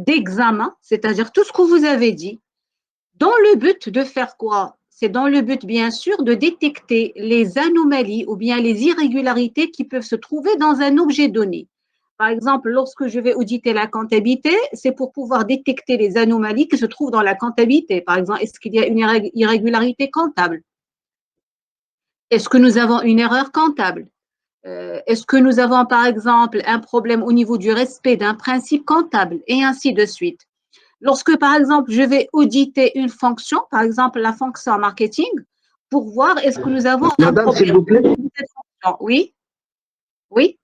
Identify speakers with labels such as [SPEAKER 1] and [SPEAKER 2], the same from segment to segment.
[SPEAKER 1] d'examen, c'est-à-dire tout ce que vous avez dit, dans le but de faire quoi? C'est dans le but, bien sûr, de détecter les anomalies ou bien les irrégularités qui peuvent se trouver dans un objet donné. Par exemple, lorsque je vais auditer la comptabilité, c'est pour pouvoir détecter les anomalies qui se trouvent dans la comptabilité. Par exemple, est-ce qu'il y a une irrégularité comptable? Est-ce que nous avons une erreur comptable? Est-ce que nous avons, par exemple, un problème au niveau du respect d'un principe comptable et ainsi de suite? Lorsque, par exemple, je vais auditer une fonction, par exemple la fonction marketing, pour voir est-ce que nous avons un
[SPEAKER 2] Madame, s'il
[SPEAKER 1] problème
[SPEAKER 2] vous plaît,
[SPEAKER 1] au niveau de cette fonction. Oui, oui,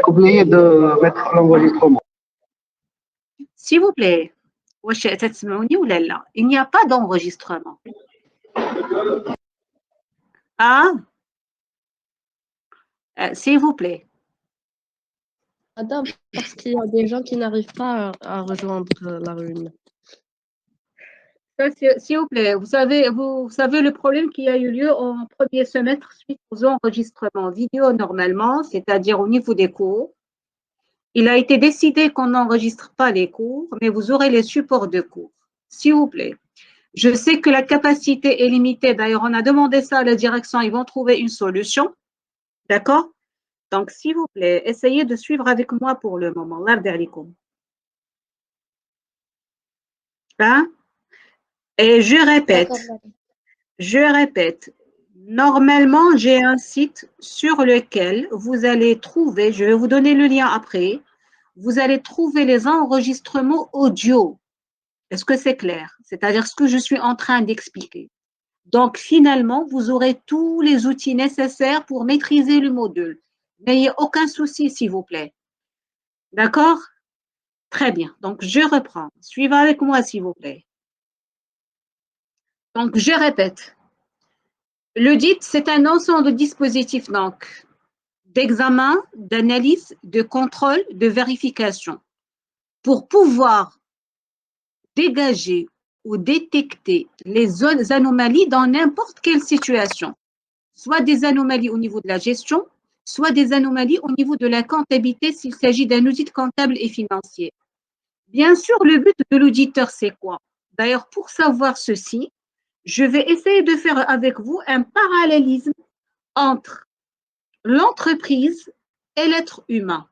[SPEAKER 2] oubliez de mettre l'enregistrement.
[SPEAKER 1] s'il vous plaît. Il n'y a pas d'enregistrement. Ah, s'il vous plaît.
[SPEAKER 3] Madame, parce qu'il y a des gens qui n'arrivent pas à rejoindre la réunion.
[SPEAKER 1] S'il vous plaît, vous savez le problème qui a eu lieu en premier semestre suite aux enregistrements vidéo normalement, c'est-à-dire au niveau des cours. Il a été décidé qu'on n'enregistre pas les cours, mais vous aurez les supports de cours. S'il vous plaît. Je sais que la capacité est limitée. D'ailleurs, on a demandé ça à la direction. Ils vont trouver une solution. D'accord? Donc, s'il vous plaît, essayez de suivre avec moi pour le moment. Hein? Et je répète, normalement, j'ai un site sur lequel vous allez trouver, je vais vous donner le lien après, vous allez trouver les enregistrements audio. Est-ce que c'est clair? C'est-à-dire ce que je suis en train d'expliquer. Donc, finalement, vous aurez tous les outils nécessaires pour maîtriser le module. N'ayez aucun souci, s'il vous plaît. D'accord? Très bien. Donc, je reprends. Suivez avec moi, s'il vous plaît. Donc, je répète. L'audit, c'est un ensemble de dispositifs donc d'examen, d'analyse, de contrôle, de vérification pour pouvoir dégager ou détecter les anomalies dans n'importe quelle situation, soit des anomalies au niveau de la gestion, soit des anomalies au niveau de la comptabilité s'il s'agit d'un audit comptable et financier. Bien sûr, le but de l'auditeur, c'est quoi? D'ailleurs, pour savoir ceci, je vais essayer de faire avec vous un parallélisme entre l'entreprise et l'être humain.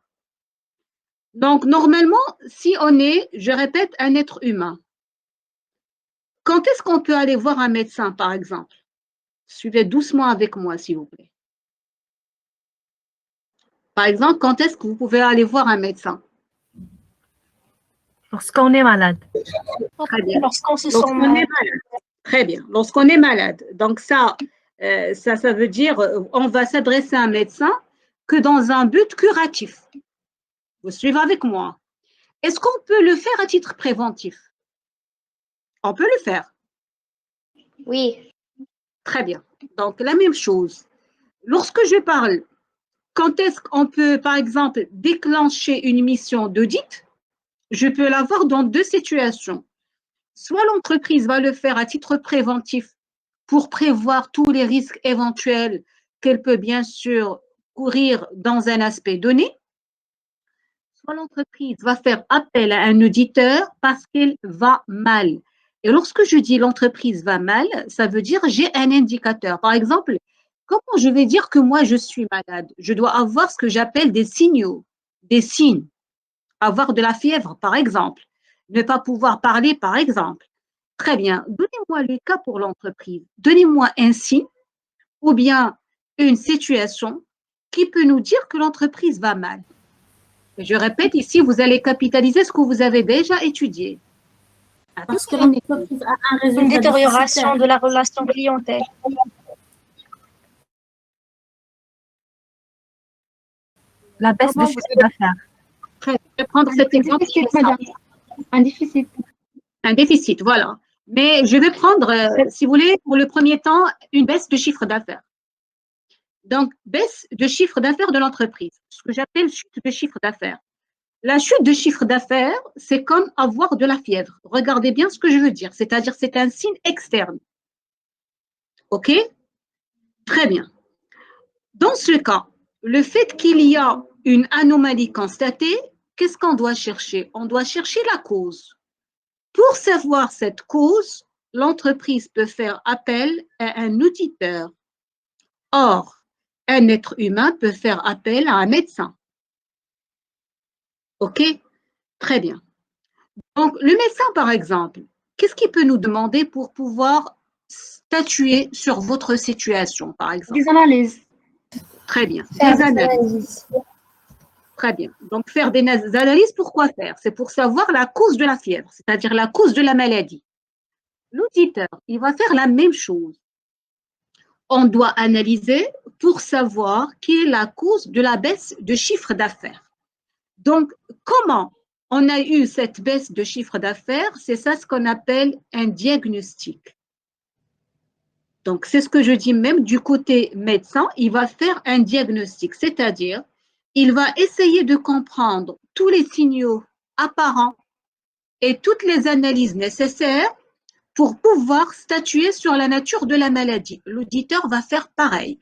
[SPEAKER 1] Donc, normalement, si on est, je répète, un être humain, quand est-ce qu'on peut aller voir un médecin, par exemple? Suivez doucement avec moi, s'il vous plaît. Par exemple, quand est-ce que vous pouvez aller voir un médecin?
[SPEAKER 4] Lorsqu'on est malade.
[SPEAKER 1] Très bien.
[SPEAKER 3] Lorsqu'on se sent malade.
[SPEAKER 1] Très bien. Lorsqu'on est malade. Donc, ça veut dire on va s'adresser à un médecin que dans un but curatif. Vous suivez avec moi? Est-ce qu'on peut le faire à titre préventif? On peut le faire.
[SPEAKER 5] Oui.
[SPEAKER 1] Très bien. Donc, la même chose. Lorsque je parle, quand est-ce qu'on peut, par exemple, déclencher une mission d'audit? Je peux l'avoir dans deux situations. Soit l'entreprise va le faire à titre préventif pour prévoir tous les risques éventuels qu'elle peut bien sûr courir dans un aspect donné, soit l'entreprise va faire appel à un auditeur parce qu'elle va mal. Et lorsque je dis l'entreprise va mal, ça veut dire j'ai un indicateur. Par exemple, comment je vais dire que moi je suis malade? Je dois avoir ce que j'appelle des signaux, des signes. Avoir de la fièvre, par exemple. Ne pas pouvoir parler, par exemple. Très bien. Donnez-moi le cas pour l'entreprise. Donnez-moi un signe ou bien une situation qui peut nous dire que l'entreprise va mal. Et je répète ici, vous allez capitaliser ce que vous avez déjà étudié.
[SPEAKER 4] Parce que l'entreprise a un résultat
[SPEAKER 5] Une détérioration de la relation clientèle.
[SPEAKER 4] La baisse de chiffre d'affaires.
[SPEAKER 1] Je vais prendre cet exemple.
[SPEAKER 6] Un déficit.
[SPEAKER 1] Un déficit, voilà. Mais je vais prendre, si vous voulez, pour le premier temps, une baisse de chiffre d'affaires. Donc, baisse de chiffre d'affaires de l'entreprise, ce que j'appelle chute de chiffre d'affaires. La chute de chiffre d'affaires, c'est comme avoir de la fièvre. Regardez bien ce que je veux dire, c'est-à-dire c'est un signe externe. OK? Très bien. Dans ce cas, le fait qu'il y a une anomalie constatée, qu'est-ce qu'on doit chercher? On doit chercher la cause. Pour savoir cette cause, l'entreprise peut faire appel à un auditeur. Or, un être humain peut faire appel à un médecin. OK? Très bien. Donc, le médecin, par exemple, qu'est-ce qu'il peut nous demander pour pouvoir statuer sur votre situation, par exemple?
[SPEAKER 6] Des analyses.
[SPEAKER 1] Très bien.
[SPEAKER 5] Faire
[SPEAKER 1] Des
[SPEAKER 5] des
[SPEAKER 1] analyses.
[SPEAKER 5] analyses.
[SPEAKER 1] Très bien. Donc, faire des analyses, pourquoi faire? C'est pour savoir la cause de la fièvre, c'est-à-dire la cause de la maladie. L'auditeur, il va faire la même chose. On doit analyser pour savoir quelle est la cause de la baisse de chiffre d'affaires. Donc, comment on a eu cette baisse de chiffre d'affaires? C'est ça ce qu'on appelle un diagnostic. Donc, c'est ce que je dis même du côté médecin, il va faire un diagnostic, c'est-à-dire, il va essayer de comprendre tous les signaux apparents et toutes les analyses nécessaires pour pouvoir statuer sur la nature de la maladie. L'auditeur va faire pareil.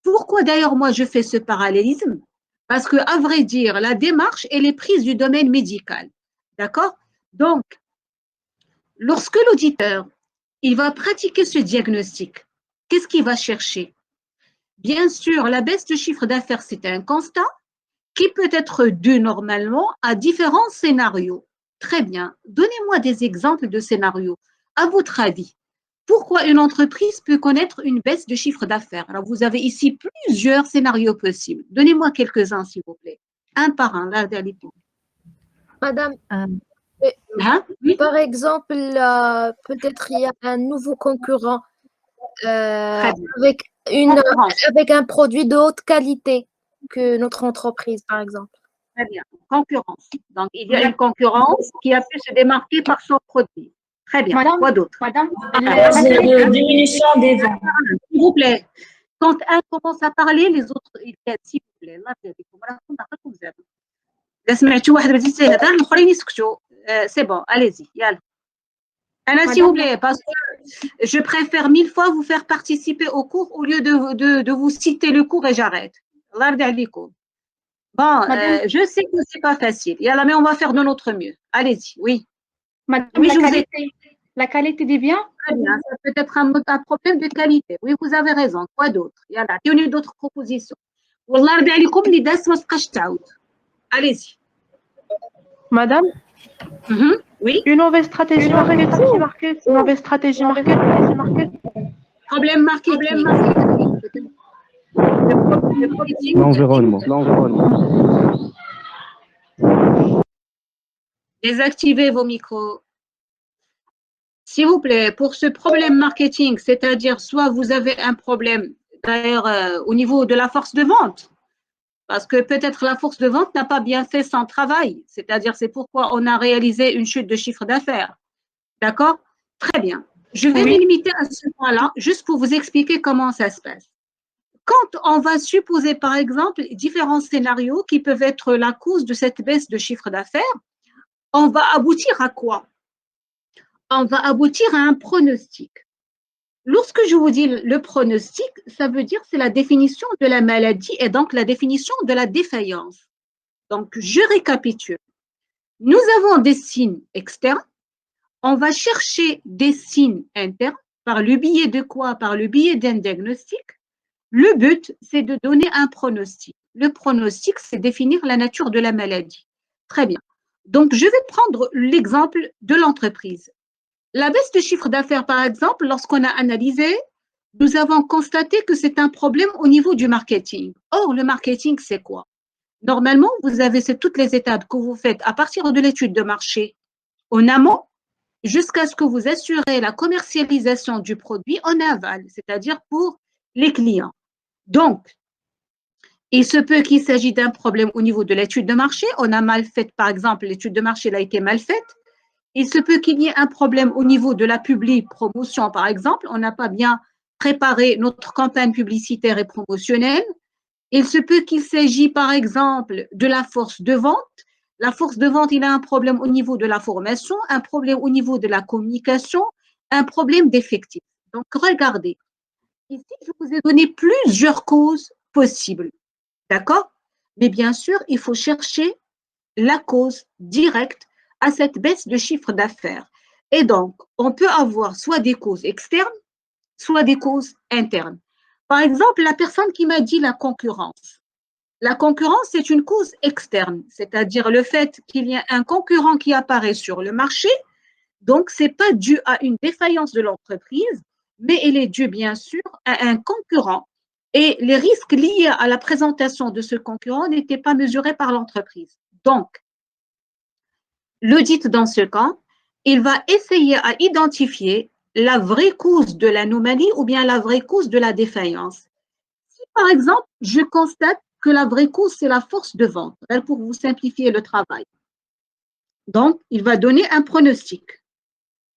[SPEAKER 1] Pourquoi d'ailleurs moi je fais ce parallélisme? Parce que, à vrai dire, la démarche, elle est prise du domaine médical. D'accord? Donc, lorsque l'auditeur, il va pratiquer ce diagnostic, qu'est-ce qu'il va chercher? Bien sûr, la baisse de chiffre d'affaires, c'est un constat qui peut être dû normalement à différents scénarios. Très bien. Donnez-moi des exemples de scénarios. À votre avis, pourquoi une entreprise peut connaître une baisse de chiffre d'affaires? Alors, vous avez ici plusieurs scénarios possibles. Donnez-moi quelques-uns, s'il vous plaît. Un par un, là,
[SPEAKER 7] Madame,
[SPEAKER 1] hein? Oui?
[SPEAKER 7] par exemple, peut-être il y a un nouveau concurrent
[SPEAKER 1] Très bien.
[SPEAKER 7] avec un produit de haute qualité que notre entreprise, par exemple.
[SPEAKER 1] Très bien. Concurrence. Donc, il y a une concurrence qui a pu se démarquer par son produit. Très bien.
[SPEAKER 6] Madame,
[SPEAKER 1] Quoi d'autre?
[SPEAKER 6] madame,
[SPEAKER 5] Diminution des ventes.
[SPEAKER 1] S'il vous plaît. Quand un commence à parler, les autres, s'il vous plaît. الله يهديكم. راكم نعطيكم زاد. إذا سمعتوا واحد بدي يهضر الآخرين يسكتوا. C'est bon, allez-y. يلا. Anna, s'il vous plaît, parce que je préfère 1000 fois vous faire participer au cours au lieu de vous citer le cours et j'arrête. Allah yarda alaykoum. Bon, je sais que c'est pas facile. Yalla, mais on va faire de notre mieux. Allez-y, oui.
[SPEAKER 6] madame,
[SPEAKER 1] Oui, je vous ai...
[SPEAKER 6] la qualité des biens.
[SPEAKER 1] Très bien, ça peut être un problème de qualité. Oui, vous avez raison. Quoi d'autre? Yalla, tenez d'autres propositions. Wallah yarda alaykoum, li das ma tbqaش تعاود. Allez-y.
[SPEAKER 3] Madame,
[SPEAKER 1] Oui.
[SPEAKER 3] une mauvaise stratégie marketing. Une mauvaise stratégie marketing.
[SPEAKER 1] Problème marketing.
[SPEAKER 2] L'environnement.
[SPEAKER 1] Désactivez vos micros. S'il vous plaît, pour ce problème marketing, c'est-à-dire soit vous avez un problème d'ailleurs au niveau de la force de vente, parce que peut-être la force de vente n'a pas bien fait son travail, c'est-à-dire c'est pourquoi on a réalisé une chute de chiffre d'affaires. D'accord? Très bien. Je vais me limiter à ce point-là, juste pour vous expliquer comment ça se passe. Quand on va supposer, par exemple, différents scénarios qui peuvent être la cause de cette baisse de chiffre d'affaires, on va aboutir à quoi? On va aboutir à un pronostic. Lorsque je vous dis le pronostic, ça veut dire c'est la définition de la maladie et donc la définition de la défaillance. Donc, je récapitule. Nous avons des signes externes. On va chercher des signes internes par le biais de quoi? Par le biais d'un diagnostic. Le but, c'est de donner un pronostic. Le pronostic, c'est définir la nature de la maladie. Très bien. Donc, je vais prendre l'exemple de l'entreprise. La baisse de chiffre d'affaires, par exemple, lorsqu'on a analysé, nous avons constaté que c'est un problème au niveau du marketing. Or, le marketing, c'est quoi? Normalement, vous avez toutes les étapes que vous faites à partir de l'étude de marché en amont jusqu'à ce que vous assurez la commercialisation du produit en aval, c'est-à-dire pour les clients. Donc, il se peut qu'il s'agisse d'un problème au niveau de l'étude de marché. On a mal fait, par exemple, l'étude de marché a été mal faite. Il se peut qu'il y ait un problème au niveau de la promotion, par exemple. On n'a pas bien préparé notre campagne publicitaire et promotionnelle. Il se peut qu'il s'agisse, par exemple, de la force de vente. La force de vente, il a un problème au niveau de la formation, un problème au niveau de la communication, un problème d'effectif. Donc, regardez. Ici, je vous ai donné plusieurs causes possibles. D'accord? Mais bien sûr, il faut chercher la cause directe à cette baisse de chiffre d'affaires. Et donc, on peut avoir soit des causes externes, soit des causes internes. Par exemple, la personne qui m'a dit la concurrence. La concurrence, c'est une cause externe, c'est-à-dire le fait qu'il y a un concurrent qui apparaît sur le marché. Donc, ce n'est pas dû à une défaillance de l'entreprise, mais elle est due bien sûr à un concurrent. Et les risques liés à la présentation de ce concurrent n'étaient pas mesurés par l'entreprise. Donc, l'audit dans ce cas, il va essayer à identifier la vraie cause de l'anomalie ou bien la vraie cause de la défaillance. Si par exemple, je constate que la vraie cause, c'est la force de vente, pour vous simplifier le travail. Donc, il va donner un pronostic.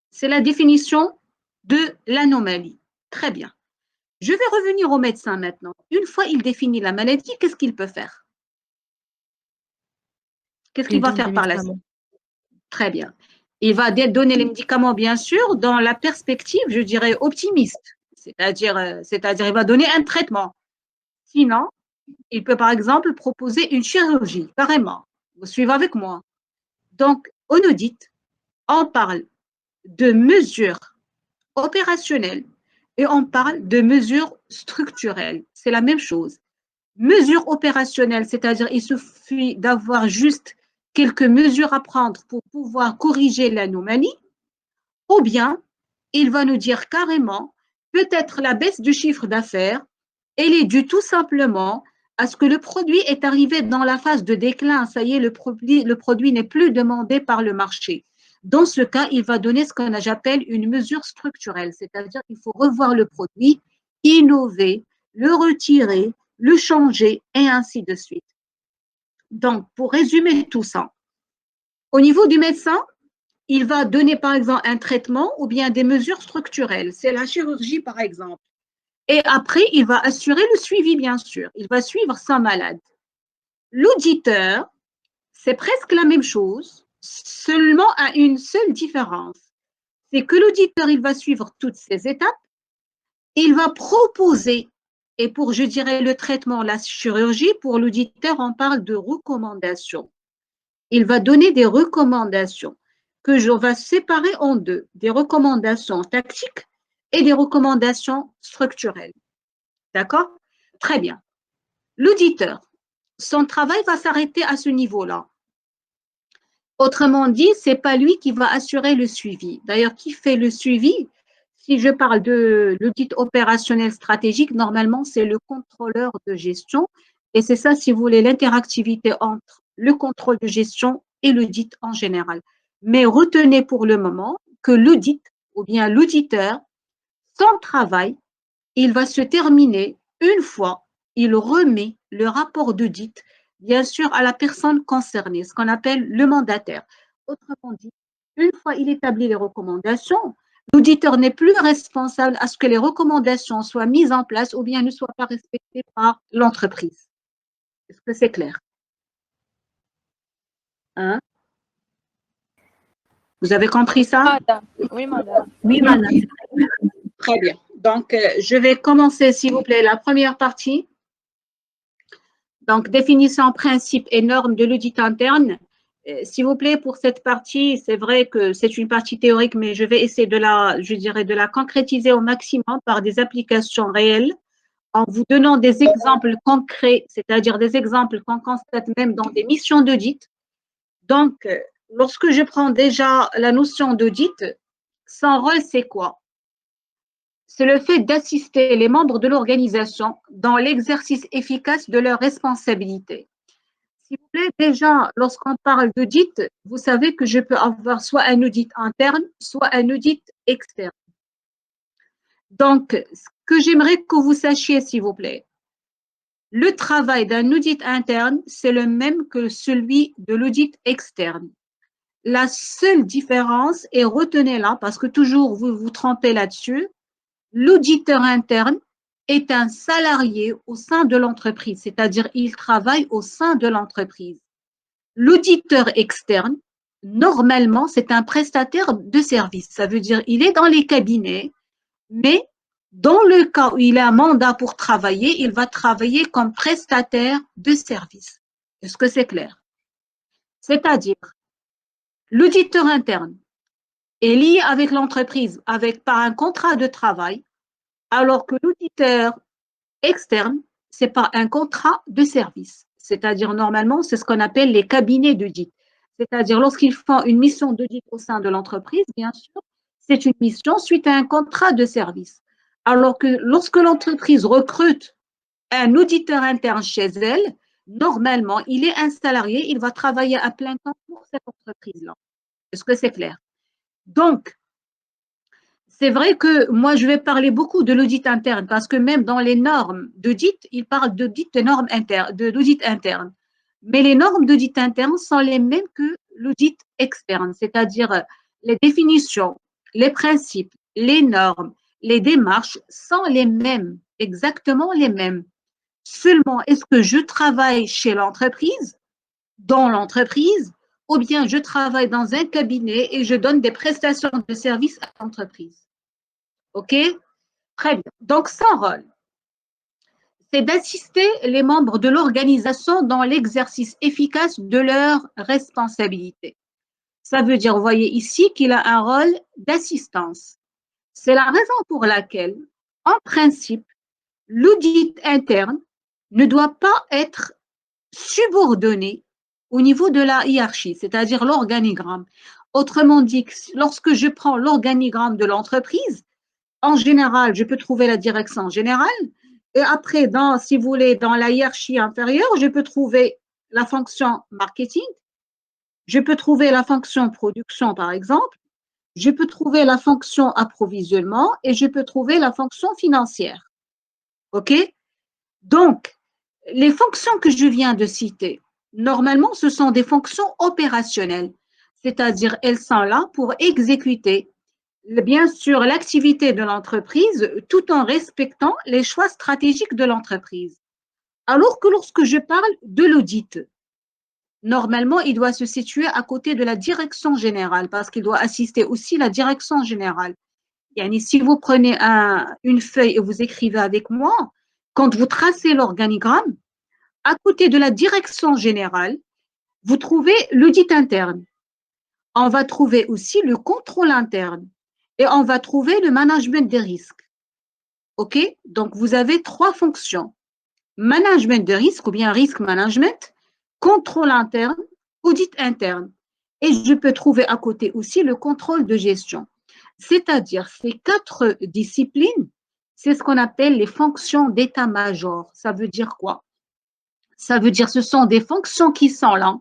[SPEAKER 1] C'est la définition de l'anomalie. Très bien. Je vais revenir au médecin maintenant. Une fois il définit la maladie, qu'est-ce qu'il peut faire? Qu'est-ce qu'il va faire par la suite? Très bien. Il va donner les médicaments, bien sûr, dans la perspective, je dirais, optimiste. C'est-à-dire, il va donner un traitement. Sinon, il peut, par exemple, proposer une chirurgie, carrément. Vous suivez avec moi. Donc, en audit, on parle de mesures opérationnelles et on parle de mesures structurelles. C'est la même chose. Mesures opérationnelles, c'est-à-dire il suffit d'avoir juste quelques mesures à prendre pour pouvoir corriger l'anomalie, ou bien il va nous dire carrément, peut-être la baisse du chiffre d'affaires, elle est due tout simplement à ce que le produit est arrivé dans la phase de déclin. Ça y est, le produit n'est plus demandé par le marché. Dans ce cas, il va donner ce qu'on appelle une mesure structurelle, c'est-à-dire qu'il faut revoir le produit, innover, le retirer, le changer et ainsi de suite. Donc, pour résumer tout ça, au niveau du médecin, il va donner par exemple un traitement ou bien des mesures structurelles. C'est la chirurgie par exemple. Et après, il va assurer le suivi, bien sûr. Il va suivre son malade. L'auditeur, c'est presque la même chose, seulement à une seule différence. C'est que l'auditeur, il va suivre toutes ces étapes. Il va proposer, et pour, je dirais, le traitement, la chirurgie, pour l'auditeur, on parle de recommandations. Il va donner des recommandations que je vais séparer en deux, des recommandations tactiques et des recommandations structurelles. D'accord? Très bien. L'auditeur, son travail va s'arrêter à ce niveau-là. Autrement dit, ce n'est pas lui qui va assurer le suivi. D'ailleurs, qui fait le suivi? Si je parle de l'audit opérationnel stratégique, normalement, c'est le contrôleur de gestion. Et c'est ça, si vous voulez, l'interactivité entre le contrôle de gestion et l'audit en général. Mais retenez pour le moment que l'audit, ou bien l'auditeur, son travail, il va se terminer une fois il remet le rapport d'audit, bien sûr, à la personne concernée, ce qu'on appelle le mandataire. Autrement dit, une fois il établit les recommandations, l'auditeur n'est plus responsable à ce que les recommandations soient mises en place ou bien ne soient pas respectées par l'entreprise. Est-ce que c'est clair? Hein? Vous avez compris ça?
[SPEAKER 3] Madame. Oui, madame.
[SPEAKER 4] Oui, madame.
[SPEAKER 1] Très bien. Donc, je vais commencer, s'il vous plaît, la première partie. Donc, définissant principes et normes de l'audit interne. S'il vous plaît, pour cette partie, c'est vrai que c'est une partie théorique, mais je vais essayer de la concrétiser au maximum par des applications réelles, en vous donnant des exemples concrets, c'est-à-dire des exemples qu'on constate même dans des missions d'audit. Donc, lorsque je prends déjà la notion d'audit, son rôle, c'est quoi? C'est le fait d'assister les membres de l'organisation dans l'exercice efficace de leurs responsabilités. S'il vous plaît, déjà, lorsqu'on parle d'audit, vous savez que je peux avoir soit un audit interne, soit un audit externe. Donc, ce que j'aimerais que vous sachiez, s'il vous plaît, le travail d'un audit interne, c'est le même que celui de l'audit externe. La seule différence, et retenez-la, parce que toujours vous vous trompez là-dessus, l'auditeur interne est un salarié au sein de l'entreprise, c'est-à-dire il travaille au sein de l'entreprise. L'auditeur externe, normalement, c'est un prestataire de service. Ça veut dire il est dans les cabinets, mais dans le cas où il a un mandat pour travailler, il va travailler comme prestataire de service. Est-ce que c'est clair? C'est-à-dire, l'auditeur interne est lié avec l'entreprise par un contrat de travail, alors que l'auditeur externe, c'est par un contrat de service. C'est-à-dire, normalement, c'est ce qu'on appelle les cabinets d'audit. C'est-à-dire, lorsqu'ils font une mission d'audit au sein de l'entreprise, bien sûr, c'est une mission suite à un contrat de service. Alors que lorsque l'entreprise recrute un auditeur interne chez elle, normalement, il est un salarié, il va travailler à plein temps pour cette entreprise-là. Est-ce que c'est clair? Donc, c'est vrai que moi, je vais parler beaucoup de l'audit interne parce que même dans les normes d'audit, ils parlent d'audit de normes internes, de l'audit interne. Mais les normes d'audit interne sont les mêmes que l'audit externe, c'est-à-dire les définitions, les principes, les normes, les démarches sont les mêmes, exactement les mêmes. Seulement, est-ce que je travaille chez l'entreprise, dans l'entreprise, ou bien je travaille dans un cabinet et je donne des prestations de services à l'entreprise? OK? Très bien. Donc, son rôle, c'est d'assister les membres de l'organisation dans l'exercice efficace de leurs responsabilités. Ça veut dire, vous voyez ici, qu'il a un rôle d'assistance. C'est la raison pour laquelle, en principe, l'audit interne ne doit pas être subordonné au niveau de la hiérarchie, c'est-à-dire l'organigramme. Autrement dit, lorsque je prends l'organigramme de l'entreprise, en général, je peux trouver la direction générale et après, si vous voulez, dans la hiérarchie inférieure, je peux trouver la fonction marketing, je peux trouver la fonction production, par exemple, je peux trouver la fonction approvisionnement et je peux trouver la fonction financière. OK? Donc, les fonctions que je viens de citer, normalement, ce sont des fonctions opérationnelles, c'est-à-dire elles sont là pour exécuter bien sûr l'activité de l'entreprise tout en respectant les choix stratégiques de l'entreprise. Alors que lorsque je parle de l'audit, normalement, il doit se situer à côté de la direction générale parce qu'il doit assister aussi la direction générale. Si vous prenez une feuille et vous écrivez avec moi, quand vous tracez l'organigramme, à côté de la direction générale, vous trouvez l'audit interne. On va trouver aussi le contrôle interne et on va trouver le management des risques. OK? Donc, vous avez trois fonctions. Management de risque ou bien risk management, contrôle interne, audit interne. Et je peux trouver à côté aussi le contrôle de gestion. C'est-à-dire ces quatre disciplines, c'est ce qu'on appelle les fonctions d'état-major. Ça veut dire quoi? Ça veut dire ce sont des fonctions qui sont là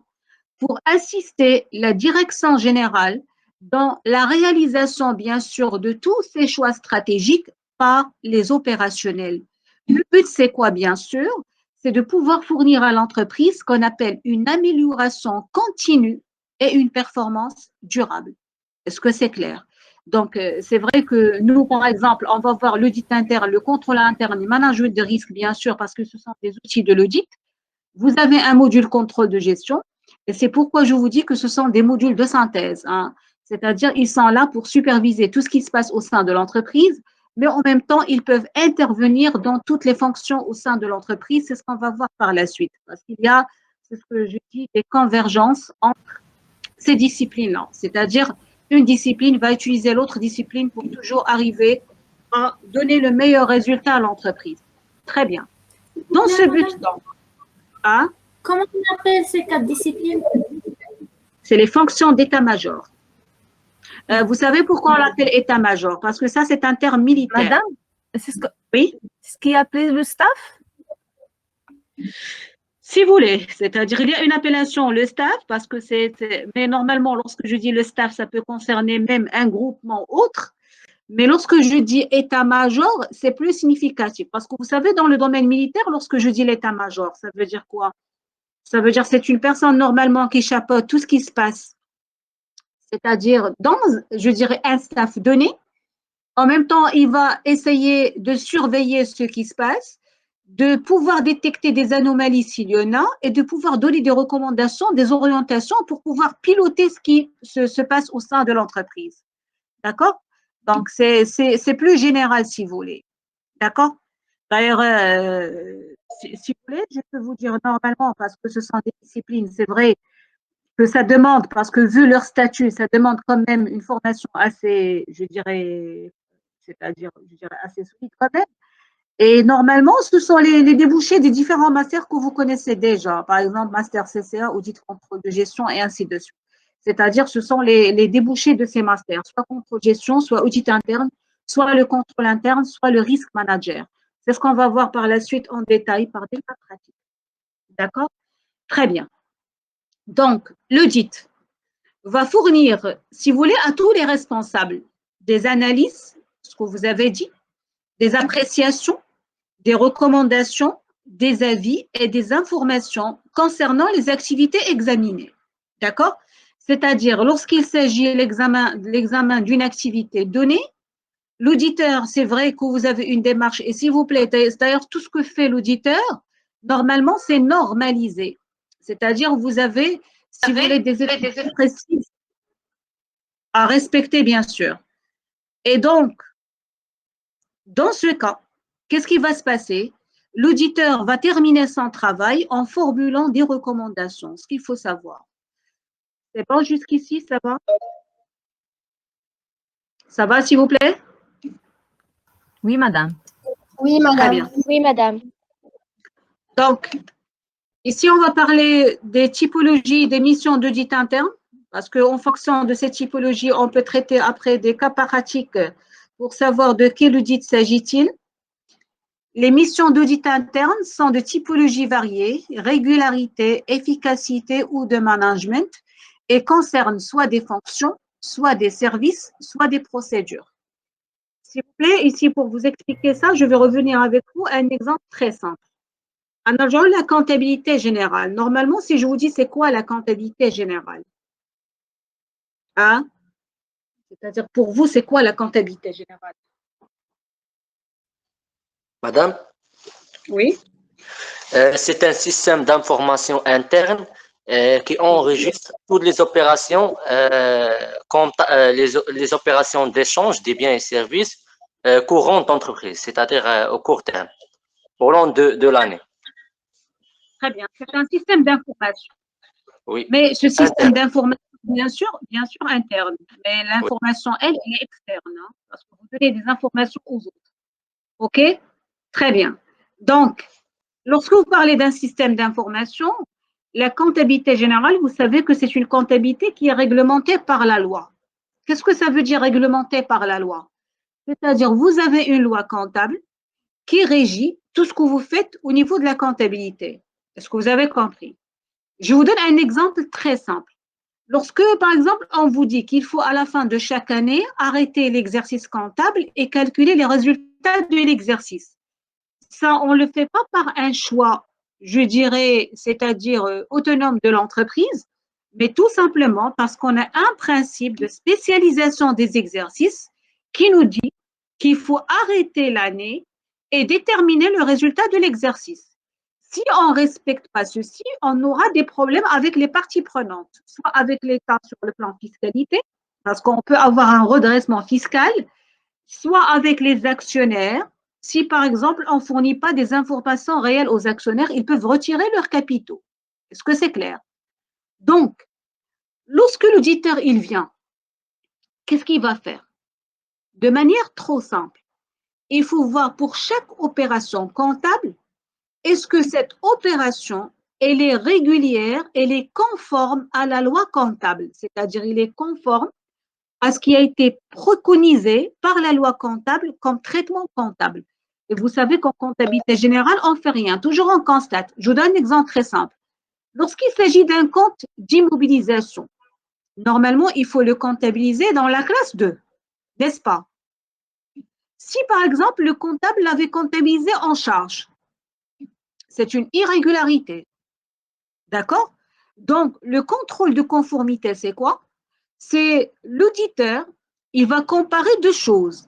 [SPEAKER 1] pour assister la direction générale dans la réalisation, bien sûr, de tous ces choix stratégiques par les opérationnels. Le but, c'est quoi, bien sûr? C'est de pouvoir fournir à l'entreprise ce qu'on appelle une amélioration continue et une performance durable. Est-ce que c'est clair? Donc, c'est vrai que nous, par exemple, on va voir l'audit interne, le contrôle interne, le management de risque, bien sûr, parce que ce sont des outils de l'audit. Vous avez un module contrôle de gestion et c'est pourquoi je vous dis que ce sont des modules de synthèse. C'est-à-dire, ils sont là pour superviser tout ce qui se passe au sein de l'entreprise, mais en même temps, ils peuvent intervenir dans toutes les fonctions au sein de l'entreprise. C'est ce qu'on va voir par la suite. Parce qu'il y a, c'est ce que je dis, des convergences entre ces disciplines-là. C'est-à-dire, une discipline va utiliser l'autre discipline pour toujours arriver à donner le meilleur résultat à l'entreprise. Très bien. Dans ce but-là,
[SPEAKER 4] comment on appelle ces quatre disciplines?
[SPEAKER 1] c'est les fonctions d'état-major. Vous savez pourquoi on l'appelle état-major? Parce que ça, c'est un terme militaire.
[SPEAKER 8] Madame,
[SPEAKER 1] oui?
[SPEAKER 8] Ce qui est appelé le staff?
[SPEAKER 1] Si vous voulez, c'est-à-dire il y a une appellation le staff parce que mais normalement lorsque je dis le staff, ça peut concerner même un groupement autre. Mais lorsque je dis état-major, c'est plus significatif parce que vous savez dans le domaine militaire, lorsque je dis l'état-major, ça veut dire quoi? Ça veut dire c'est une personne normalement qui chapeaute tout ce qui se passe. C'est-à-dire dans, je dirais, un staff donné. En même temps, il va essayer de surveiller ce qui se passe, de pouvoir détecter des anomalies s'il y en a et de pouvoir donner des recommandations, des orientations pour pouvoir piloter ce qui se passe au sein de l'entreprise. D'accord? Donc, c'est plus général si vous voulez. D'accord? D'ailleurs, si vous voulez, je peux vous dire normalement, parce que ce sont des disciplines, c'est vrai que ça demande, parce que vu leur statut, ça demande quand même une formation assez, je dirais, c'est-à-dire, je dirais assez solide quand même. Et normalement, ce sont les débouchés des différents masters que vous connaissez déjà. Par exemple, master CCA, audit contrôle de gestion et ainsi de suite. C'est-à-dire, ce sont les débouchés de ces masters, soit contrôle de gestion, soit audit interne, soit le contrôle interne, soit le risque manager. C'est ce qu'on va voir par la suite en détail par des cas pratiques. D'accord? Très bien. Donc, l'audit va fournir, si vous voulez, à tous les responsables des analyses, ce que vous avez dit, des appréciations, des recommandations, des avis et des informations concernant les activités examinées. D'accord? C'est-à-dire, lorsqu'il s'agit de l'examen d'une activité donnée, l'auditeur, c'est vrai que vous avez une démarche, et s'il vous plaît, d'ailleurs, tout ce que fait l'auditeur, normalement, c'est normalisé. C'est-à-dire, vous avez, si vous voulez, des étapes précises à respecter, bien sûr. Et donc, dans ce cas, qu'est-ce qui va se passer? L'auditeur va terminer son travail en formulant des recommandations, ce qu'il faut savoir. C'est bon jusqu'ici, ça va? Ça va, s'il vous plaît?
[SPEAKER 8] Oui, madame.
[SPEAKER 7] Oui,
[SPEAKER 1] Très
[SPEAKER 7] madame.
[SPEAKER 1] bien.
[SPEAKER 7] Oui, madame.
[SPEAKER 1] Donc, ici, on va parler des typologies des missions d'audit interne, parce qu'en fonction de ces typologies, on peut traiter après des cas pratiques pour savoir de quel audit s'agit-il. Les missions d'audit interne sont de typologies variées, régularité, efficacité ou de management, et concernent soit des fonctions, soit des services, soit des procédures. S'il vous plaît, ici, pour vous expliquer ça, je vais revenir avec vous à un exemple très simple. En agent, la comptabilité générale. Normalement, si je vous dis c'est quoi la comptabilité générale? Hein? C'est-à-dire, pour vous, c'est quoi la comptabilité générale?
[SPEAKER 9] Madame,
[SPEAKER 1] Oui.
[SPEAKER 9] c'est un système d'information interne qui enregistre toutes les opérations, les opérations d'échange des biens et services courantes d'entreprise, c'est-à-dire au court terme, au long de l'année.
[SPEAKER 1] Très bien. C'est un système d'information.
[SPEAKER 9] Oui.
[SPEAKER 1] Mais ce système
[SPEAKER 9] Interne.
[SPEAKER 1] d'information, bien sûr interne. Mais l'information, elle est externe, hein, parce que vous donnez des informations aux autres. OK? Très bien. Donc, lorsque vous parlez d'un système d'information, la comptabilité générale, vous savez que c'est une comptabilité qui est réglementée par la loi. Qu'est-ce que ça veut dire réglementée par la loi? C'est-à-dire, vous avez une loi comptable qui régit tout ce que vous faites au niveau de la comptabilité. Est-ce que vous avez compris? Je vous donne un exemple très simple. Lorsque, par exemple, on vous dit qu'il faut à la fin de chaque année arrêter l'exercice comptable et calculer les résultats de l'exercice. Ça, on ne le fait pas par un choix, je dirais, c'est-à-dire autonome de l'entreprise, mais tout simplement parce qu'on a un principe de spécialisation des exercices qui nous dit qu'il faut arrêter l'année et déterminer le résultat de l'exercice. Si on ne respecte pas ceci, on aura des problèmes avec les parties prenantes, soit avec l'État sur le plan fiscalité, parce qu'on peut avoir un redressement fiscal, soit avec les actionnaires. Si, par exemple, on ne fournit pas des informations réelles aux actionnaires, ils peuvent retirer leurs capitaux. Est-ce que c'est clair? Donc, lorsque l'auditeur il vient, qu'est-ce qu'il va faire? De manière trop simple, il faut voir pour chaque opération comptable, est-ce que cette opération, elle est régulière, elle est conforme à la loi comptable, c'est-à-dire il est conforme à ce qui a été préconisé par la loi comptable comme traitement comptable. Et vous savez qu'en comptabilité générale, on ne fait rien, toujours on constate. Je vous donne un exemple très simple. Lorsqu'il s'agit d'un compte d'immobilisation, normalement, il faut le comptabiliser dans la classe 2, n'est-ce pas? Si, par exemple, le comptable l'avait comptabilisé en charge, c'est une irrégularité. D'accord? Donc, le contrôle de conformité, c'est quoi? C'est l'auditeur, il va comparer deux choses.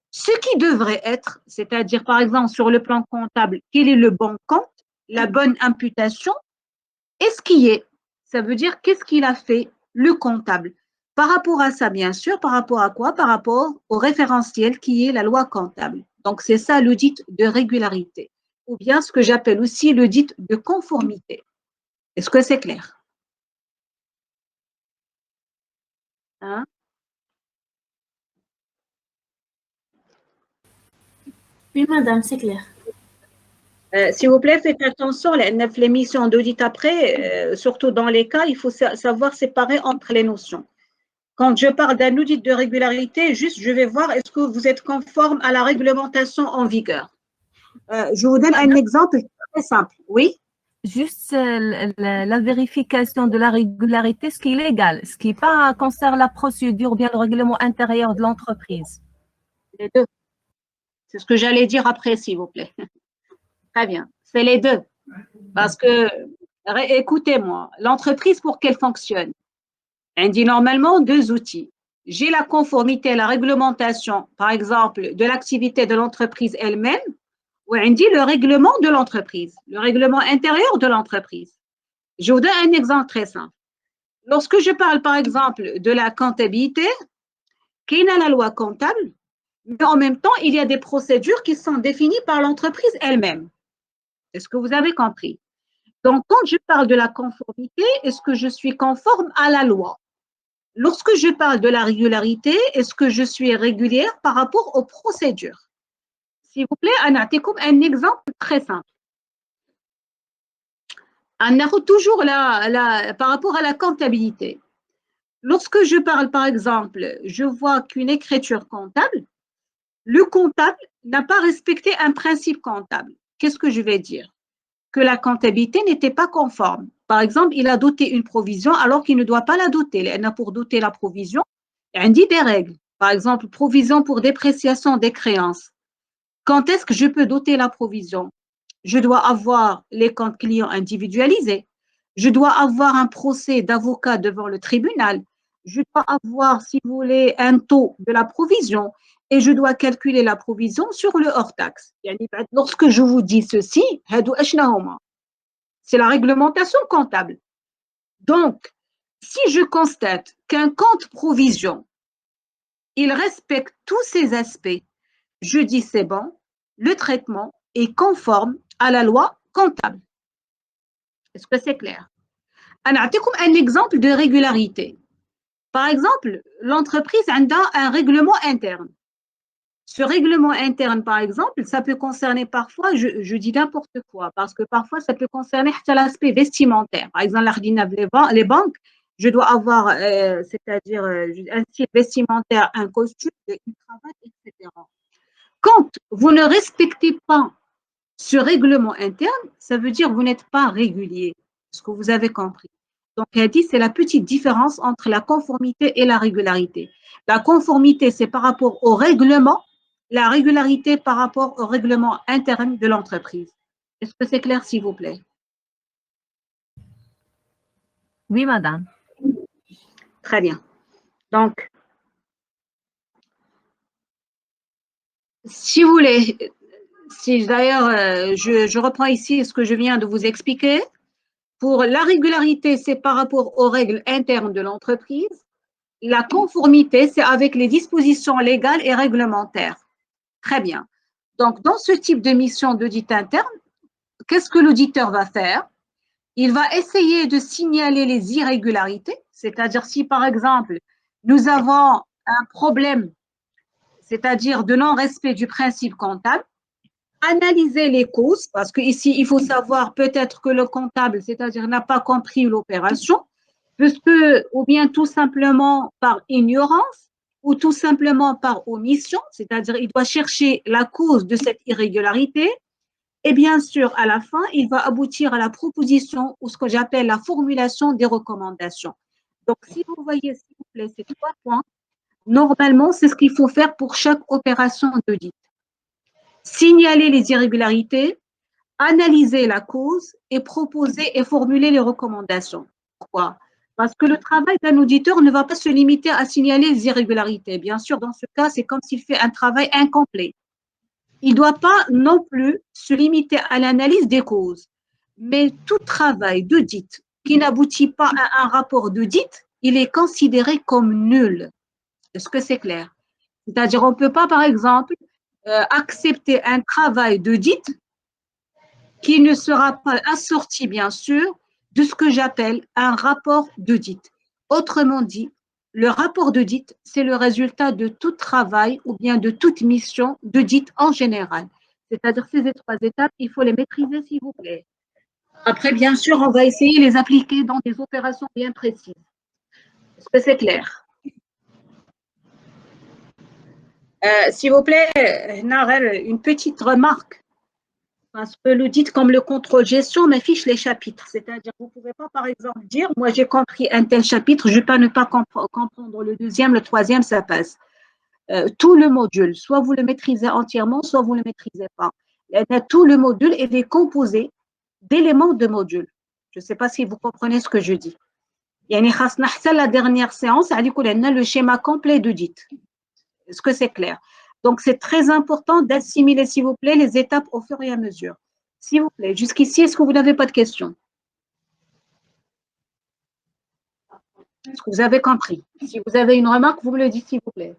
[SPEAKER 1] Ce qui devrait être, c'est-à-dire par exemple sur le plan comptable, quel est le bon compte, la bonne imputation, et ce qui est. Ça veut dire qu'est-ce qu'il a fait le comptable. Par rapport à ça, bien sûr, par rapport à quoi? Par rapport au référentiel qui est la loi comptable. Donc, c'est ça l'audit de régularité, ou bien ce que j'appelle aussi l'audit de conformité. Est-ce que c'est clair? Hein?
[SPEAKER 4] Oui, madame, c'est clair.
[SPEAKER 1] S'il vous plaît, faites attention, les missions d'audit après, surtout dans les cas, il faut savoir séparer entre les notions. Quand je parle d'un audit de régularité, juste je vais voir est-ce que vous êtes conforme à la réglementation en vigueur. Je vous donne un exemple très simple. Oui?
[SPEAKER 8] Juste la vérification de la régularité, ce qui est légal, ce qui n'est pas concerne la procédure ou bien le règlement intérieur de l'entreprise.
[SPEAKER 1] Les deux. C'est ce que j'allais dire après, s'il vous plaît. Très bien. C'est les deux. Parce que, écoutez-moi, l'entreprise, pour qu'elle fonctionne, elle dit normalement deux outils. J'ai la conformité, la réglementation, par exemple, de l'activité de l'entreprise elle-même, ou on dit le règlement de l'entreprise, le règlement intérieur de l'entreprise. Je vous donne un exemple très simple. Lorsque je parle, par exemple, de la comptabilité, qu'il y a la loi comptable, mais en même temps, il y a des procédures qui sont définies par l'entreprise elle-même. Est-ce que vous avez compris? Donc, quand je parle de la conformité, est-ce que je suis conforme à la loi? Lorsque je parle de la régularité, est-ce que je suis régulière par rapport aux procédures? S'il vous plaît, Anna, un exemple très simple. Anna, toujours par rapport à la comptabilité. Lorsque je parle, par exemple, je vois qu'une écriture comptable, le comptable n'a pas respecté un principe comptable. Qu'est-ce que je vais dire? Que la comptabilité n'était pas conforme. Par exemple, il a doté une provision alors qu'il ne doit pas la doter. Elle a pour doter la provision, il dit des règles. Par exemple, provision pour dépréciation des créances. Quand est-ce que je peux doter la provision? Je dois avoir les comptes clients individualisés. Je dois avoir un procès d'avocat devant le tribunal. Je dois avoir, si vous voulez, un taux de la provision et je dois calculer la provision sur le hors-taxe. Lorsque je vous dis ceci, c'est la réglementation comptable. Donc, si je constate qu'un compte provision, il respecte tous ces aspects, je dis c'est bon, le traitement est conforme à la loi comptable. Est-ce que c'est clair? Un exemple de régularité. Par exemple, l'entreprise a un règlement interne. Ce règlement interne, par exemple, ça peut concerner parfois, je dis n'importe quoi, parce que parfois, ça peut concerner l'aspect vestimentaire. Par exemple, les banques, je dois avoir, c'est-à-dire un style vestimentaire, un costume, une cravate, etc. Quand vous ne respectez pas ce règlement interne, ça veut dire que vous n'êtes pas régulier, ce que vous avez compris. Donc, elle dit c'est la petite différence entre la conformité et la régularité. La conformité, c'est par rapport au règlement, la régularité par rapport au règlement interne de l'entreprise. Est-ce que c'est clair, s'il vous plaît?
[SPEAKER 8] Oui, madame.
[SPEAKER 1] Très bien. Donc, si vous voulez, si d'ailleurs, je reprends ici ce que je viens de vous expliquer. Pour la régularité, c'est par rapport aux règles internes de l'entreprise. La conformité, c'est avec les dispositions légales et réglementaires. Très bien. Donc, dans ce type de mission d'audit interne, qu'est-ce que l'auditeur va faire? Il va essayer de signaler les irrégularités, c'est-à-dire si, par exemple, nous avons un problème, c'est-à-dire de non-respect du principe comptable, analyser les causes, parce qu'ici, il faut savoir peut-être que le comptable, c'est-à-dire n'a pas compris l'opération, ou bien tout simplement par ignorance, ou tout simplement par omission, c'est-à-dire il doit chercher la cause de cette irrégularité, et bien sûr, à la fin, il va aboutir à la proposition ou ce que j'appelle la formulation des recommandations. Donc, si vous voyez, s'il vous plaît, ces 3 points, normalement, c'est ce qu'il faut faire pour chaque opération d'audit. Signaler les irrégularités, analyser la cause et proposer et formuler les recommandations. Pourquoi? Parce que le travail d'un auditeur ne va pas se limiter à signaler les irrégularités. Bien sûr, dans ce cas, c'est comme s'il fait un travail incomplet. Il ne doit pas non plus se limiter à l'analyse des causes. Mais tout travail d'audit qui n'aboutit pas à un rapport d'audit, il est considéré comme nul. Est-ce que c'est clair? C'est-à-dire, on ne peut pas, par exemple, accepter un travail d'audit qui ne sera pas assorti, bien sûr, de ce que j'appelle un rapport d'audit. Autrement dit, Le rapport d'audit, c'est le résultat de tout travail ou bien de toute mission d'audit en général. C'est-à-dire ces trois étapes, il faut les maîtriser, s'il vous plaît. Après, bien sûr, on va essayer de les appliquer dans des opérations bien précises. Est-ce que c'est clair? S'il vous plaît, Narel, une petite remarque. Parce que l'audit, comme le contrôle gestion, m'affiche les chapitres. C'est-à-dire, vous ne pouvez pas, par exemple, dire, moi, j'ai compris un tel chapitre, je ne peux ne pas comprendre le deuxième, le troisième, ça passe. Tout le module, soit vous le maîtrisez entièrement, soit vous ne le maîtrisez pas. Tout le module est décomposé d'éléments de module. Je ne sais pas si vous comprenez ce que je dis. La dernière séance, le schéma complet d'audit. Est-ce que c'est clair? Donc, c'est très important d'assimiler, s'il vous plaît, les étapes au fur et à mesure. S'il vous plaît, jusqu'ici, est-ce que vous n'avez pas de questions? Est-ce que vous avez compris? Si vous avez une remarque, vous me le dites, s'il vous plaît.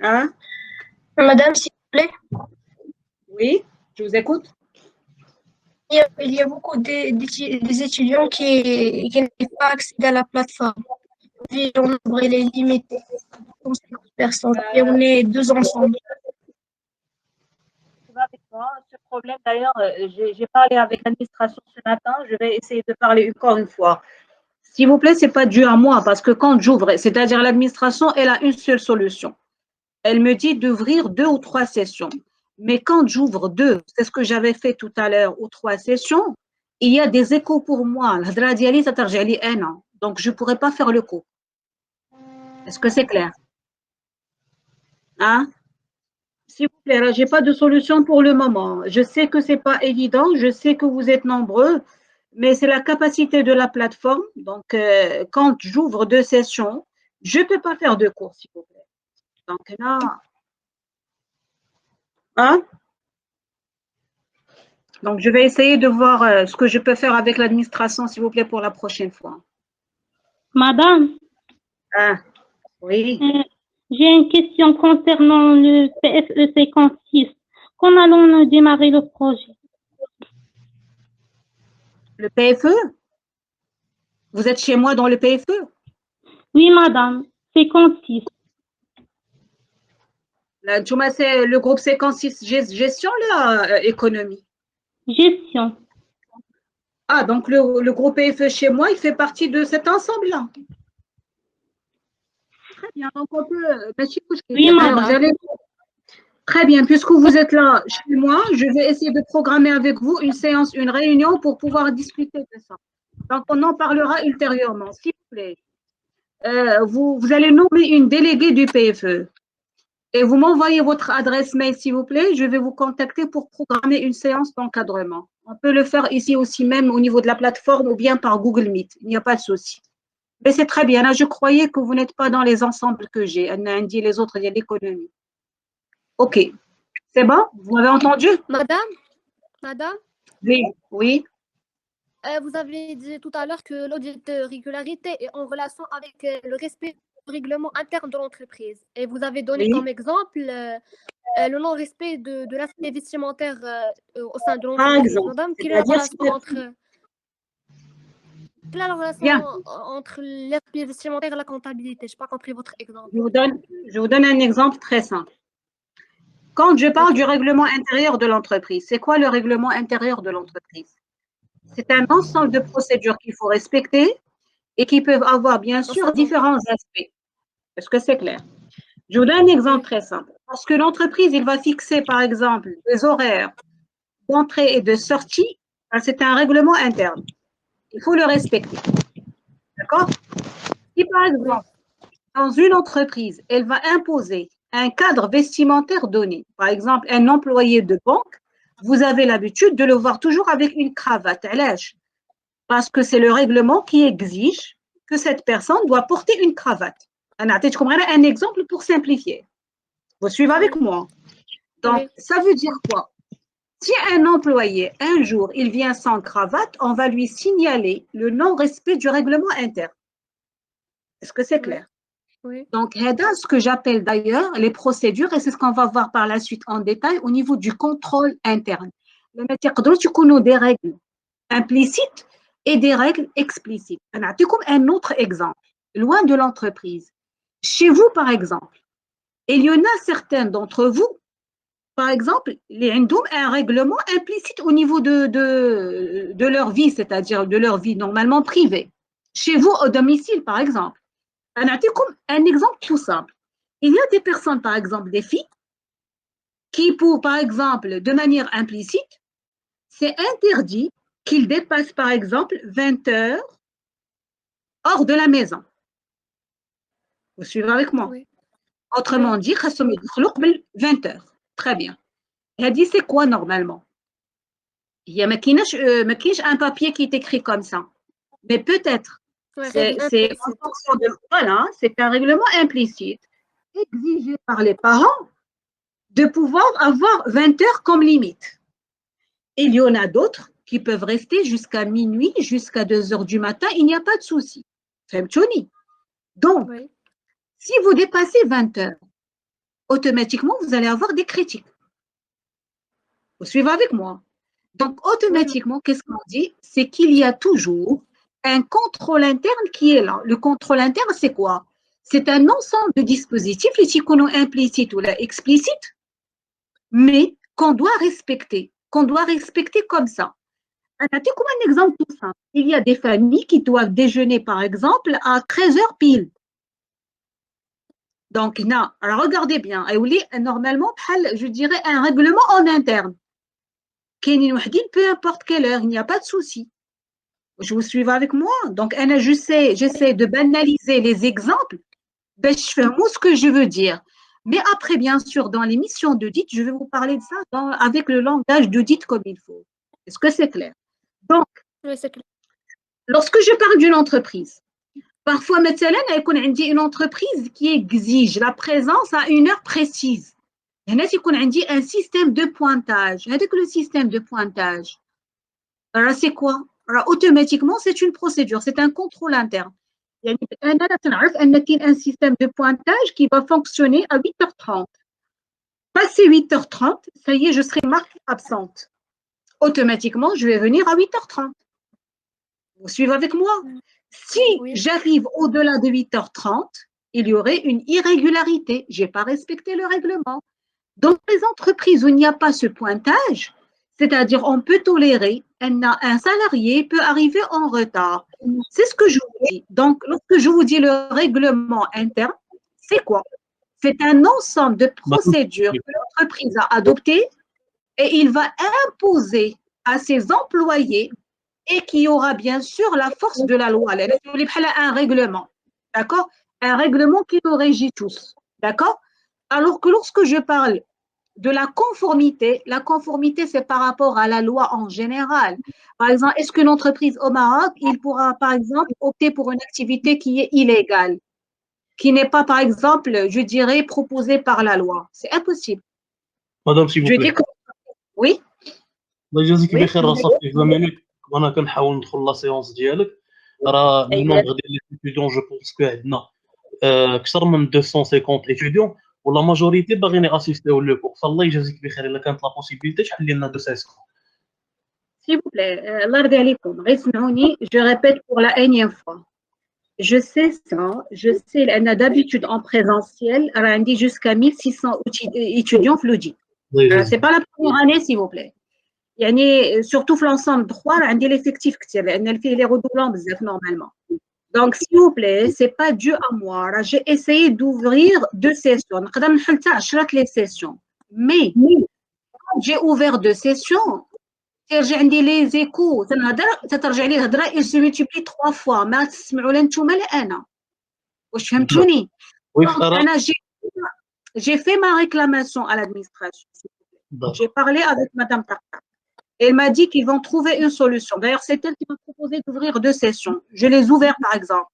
[SPEAKER 1] Hein?
[SPEAKER 5] Madame, s'il vous plaît,
[SPEAKER 1] Oui, je vous écoute.
[SPEAKER 5] il y a beaucoup des étudiants qui n'arrivent pas à accéder à la plateforme. Puis on nombre est limité. 50 personnes. Et on est deux ensemble.
[SPEAKER 1] Avec moi. Ce problème, d'ailleurs, j'ai parlé avec l'administration ce matin. Je vais essayer de parler encore une fois. S'il vous plaît, ce n'est pas dû à moi, parce que quand j'ouvre, c'est-à-dire l'administration, elle a une seule solution. Elle me dit d'ouvrir 2 ou 3 sessions. Mais quand j'ouvre 2, c'est ce que j'avais fait tout à l'heure, ou 3 sessions, il y a des échos pour moi. Donc, je ne pourrais pas faire le coup. Est-ce que c'est clair? Hein? S'il vous plaît, je n'ai pas de solution pour le moment. Je sais que ce n'est pas évident, je sais que vous êtes nombreux, mais c'est la capacité de la plateforme. Donc, quand j'ouvre 2 sessions, je ne peux pas faire de cours, s'il vous plaît. Donc là, hein? Donc, je vais essayer de voir ce que je peux faire avec l'administration, s'il vous plaît, pour la prochaine fois.
[SPEAKER 6] Madame,
[SPEAKER 1] Ah, oui.
[SPEAKER 6] j'ai une question concernant le PFE 56. Quand allons-nous démarrer le projet?
[SPEAKER 1] Le PFE? Vous êtes chez moi dans le PFE?
[SPEAKER 6] Oui, madame, 56.
[SPEAKER 1] Là, c'est le groupe 56 gestion, là, économie.
[SPEAKER 6] Gestion.
[SPEAKER 1] Ah, donc le groupe PFE chez moi, il fait partie de cet ensemble-là. Très bien, donc on peut…
[SPEAKER 6] Oui, madame.
[SPEAKER 1] Très bien, puisque vous êtes là chez moi, je vais essayer de programmer avec vous une séance, une réunion pour pouvoir discuter de ça. Donc, on en parlera ultérieurement, s'il vous plaît. Vous allez nommer une déléguée du PFE et vous m'envoyez votre adresse mail, s'il vous plaît. Je vais vous contacter pour programmer une séance d'encadrement. On peut le faire ici aussi même au niveau de la plateforme ou bien par Google Meet. Il n'y a pas de souci. Mais c'est très bien. Là, je croyais que vous n'êtes pas dans les ensembles que j'ai. Andy, les autres, il y a l'économie. OK. C'est bon? Vous m'avez entendu?
[SPEAKER 7] Madame,
[SPEAKER 1] Oui. Oui.
[SPEAKER 7] vous avez dit tout à l'heure que l'audit de régularité est en relation avec le respect du règlement interne de l'entreprise. Et vous avez donné
[SPEAKER 1] Oui.
[SPEAKER 7] comme exemple le non-respect de l'aspect vestimentaire au sein de
[SPEAKER 1] Par
[SPEAKER 7] l'entreprise.
[SPEAKER 1] exemple.
[SPEAKER 7] Madame, quelle est la relation entre l'aspect vestimentaire et la comptabilité? Je n'ai pas compris votre exemple.
[SPEAKER 1] Je vous donne un exemple très simple. Quand je parle du règlement intérieur de l'entreprise, c'est quoi le règlement intérieur de l'entreprise? C'est un ensemble de procédures qu'il faut respecter et qui peuvent avoir, bien sûr, différents aspects. Est-ce que c'est clair? Je vous donne un exemple très simple. Lorsque l'entreprise, il va fixer, par exemple, des horaires d'entrée et de sortie, c'est un règlement interne. Il faut le respecter. D'accord? Si, par exemple, dans une entreprise, elle va imposer un cadre vestimentaire donné, par exemple, un employé de banque, vous avez l'habitude de le voir toujours avec une cravate à l'âge, parce que c'est le règlement qui exige que cette personne doit porter une cravate. Un exemple pour simplifier. Vous suivez avec moi? Donc, ça veut dire quoi? Si un employé, un jour, il vient sans cravate, on va lui signaler le non-respect du règlement interne. Est-ce que c'est clair?
[SPEAKER 7] Oui.
[SPEAKER 1] Donc, ce que j'appelle d'ailleurs les procédures, et c'est ce qu'on va voir par la suite en détail au niveau du contrôle interne. Des règles implicites et des règles explicites. Je vais vous donner un autre exemple, loin de l'entreprise. Chez vous, par exemple, il y en a certains d'entre vous, par exemple, les ont un règlement implicite au niveau de leur vie, c'est-à-dire de leur vie normalement privée. Chez vous, au domicile, par exemple. Je vais vous donner un exemple tout simple. Il y a des personnes, par exemple, des filles, qui, par exemple, de manière implicite, c'est interdit qu'ils dépassent, par exemple, 20 heures hors de la maison. Vous suivez avec moi?
[SPEAKER 7] Oui.
[SPEAKER 1] Autrement dit, 20 heures. Très bien. Elle dit, c'est quoi normalement? Il y a un papier qui est écrit comme ça. Mais peut-être,
[SPEAKER 7] Ouais,
[SPEAKER 1] c'est
[SPEAKER 7] implicite.
[SPEAKER 1] en fonction de... Voilà, c'est un règlement implicite exigé par les parents de pouvoir avoir 20 heures comme limite. Il y en a d'autres qui peuvent rester jusqu'à minuit, jusqu'à 2 heures du matin, il n'y a pas de souci. Femtoni. Donc,
[SPEAKER 7] Oui.
[SPEAKER 1] si vous dépassez 20 heures, automatiquement, vous allez avoir des critiques. Vous suivez avec moi? Donc, automatiquement, qu'est-ce qu'on dit? C'est qu'il y a toujours un contrôle interne qui est là. Le contrôle interne, c'est quoi? C'est un ensemble de dispositifs, les psychonos implicites ou explicites, mais qu'on doit respecter comme ça. Comme un exemple tout simple. Il y a des familles qui doivent déjeuner, par exemple, à 13 heures pile. Donc, alors regardez bien. Normalement, je dirais un règlement en interne. Peu importe quelle heure, il n'y a pas de souci. Je vous suivez avec moi. Donc, j'essaie de banaliser les exemples. Je fais ce que je veux dire. Mais après, bien sûr, dans l'émission d'audit, je vais vous parler de ça avec le langage d'audit comme il faut. Est-ce que c'est clair? Donc,
[SPEAKER 7] Oui, c'est clair.
[SPEAKER 1] lorsque je parle d'une entreprise, parfois, il y a une entreprise qui exige la présence à une heure précise. Il y a un système de pointage. Avec le système de pointage, alors c'est quoi? Alors, automatiquement, c'est une procédure, c'est un contrôle interne. Il y a un système de pointage qui va fonctionner à 8h30. Passé 8h30, ça y est, je serai marquée absente. Automatiquement, je vais venir à 8h30. Vous suivez avec moi? Si j'arrive au-delà de 8h30, il y aurait une irrégularité. Je n'ai pas respecté le règlement. Dans les entreprises où il n'y a pas ce pointage, c'est-à-dire on peut tolérer, un salarié peut arriver en retard. C'est ce que je vous dis. Donc, lorsque je vous dis le règlement interne, c'est quoi? C'est un ensemble de procédures que l'entreprise a adoptées et il va imposer à ses employés et qui aura bien sûr la force de la loi. Un règlement, d'accord? Un règlement qui nous régit tous, d'accord? Alors que lorsque je parle de la conformité c'est par rapport à la loi en général. Par exemple, est-ce qu'une entreprise au Maroc, il pourra par exemple opter pour une activité qui est illégale, qui n'est pas par exemple, je dirais, proposée par la loi? C'est impossible.
[SPEAKER 10] Madame, s'il vous plaît.
[SPEAKER 1] Oui.
[SPEAKER 10] الله يجازيك بخير. راه صافي 20 مينوت وانا كنحاول ندخل لا سيونس ديالك. راه النومبر ديال لي ستوديون جو بونس كو عندنا اكثر من 250 ايتوديون ولا ماجوريتي باغيين ياسيستيو لو كور. فالله يجازيك بخير الا كانت لا بوسيبيليتي تحل لنا 2 سيسكون.
[SPEAKER 1] S'il vous plaît, الله يرضي عليكم. غير سمعوني, je répète pour la énième fois. Je sais ça, je sais, on a d'habitude en présentiel, on dit jusqu'à 1600 étudiants l'audit. C'est pas la première année, s'il vous plaît. يعني surtout في l'ensemble droit, on a l'effectif كتير لأن فيه les redoublants بزاف normalement. Donc, s'il vous plaît, c'est pas dû à moi. J'ai essayé d'ouvrir 2 sessions. نقدر نحل حتى 10 les sessions. Mais quand j'ai ouvert 2 sessions, ترجع عندي لي زيكو تترجع لي الهضره il se multiplie 3 fois ما تسمعوا لا نتوما لا انا. واش فهمتوني؟ انا j'ai fait ma réclamation à l'administration. J'ai parlé avec madame Tarta. Elle m'a dit qu'ils vont trouver une solution. D'ailleurs, c'est elle qui m'a proposé d'ouvrir 2 sessions. Je les ouvert par exemple.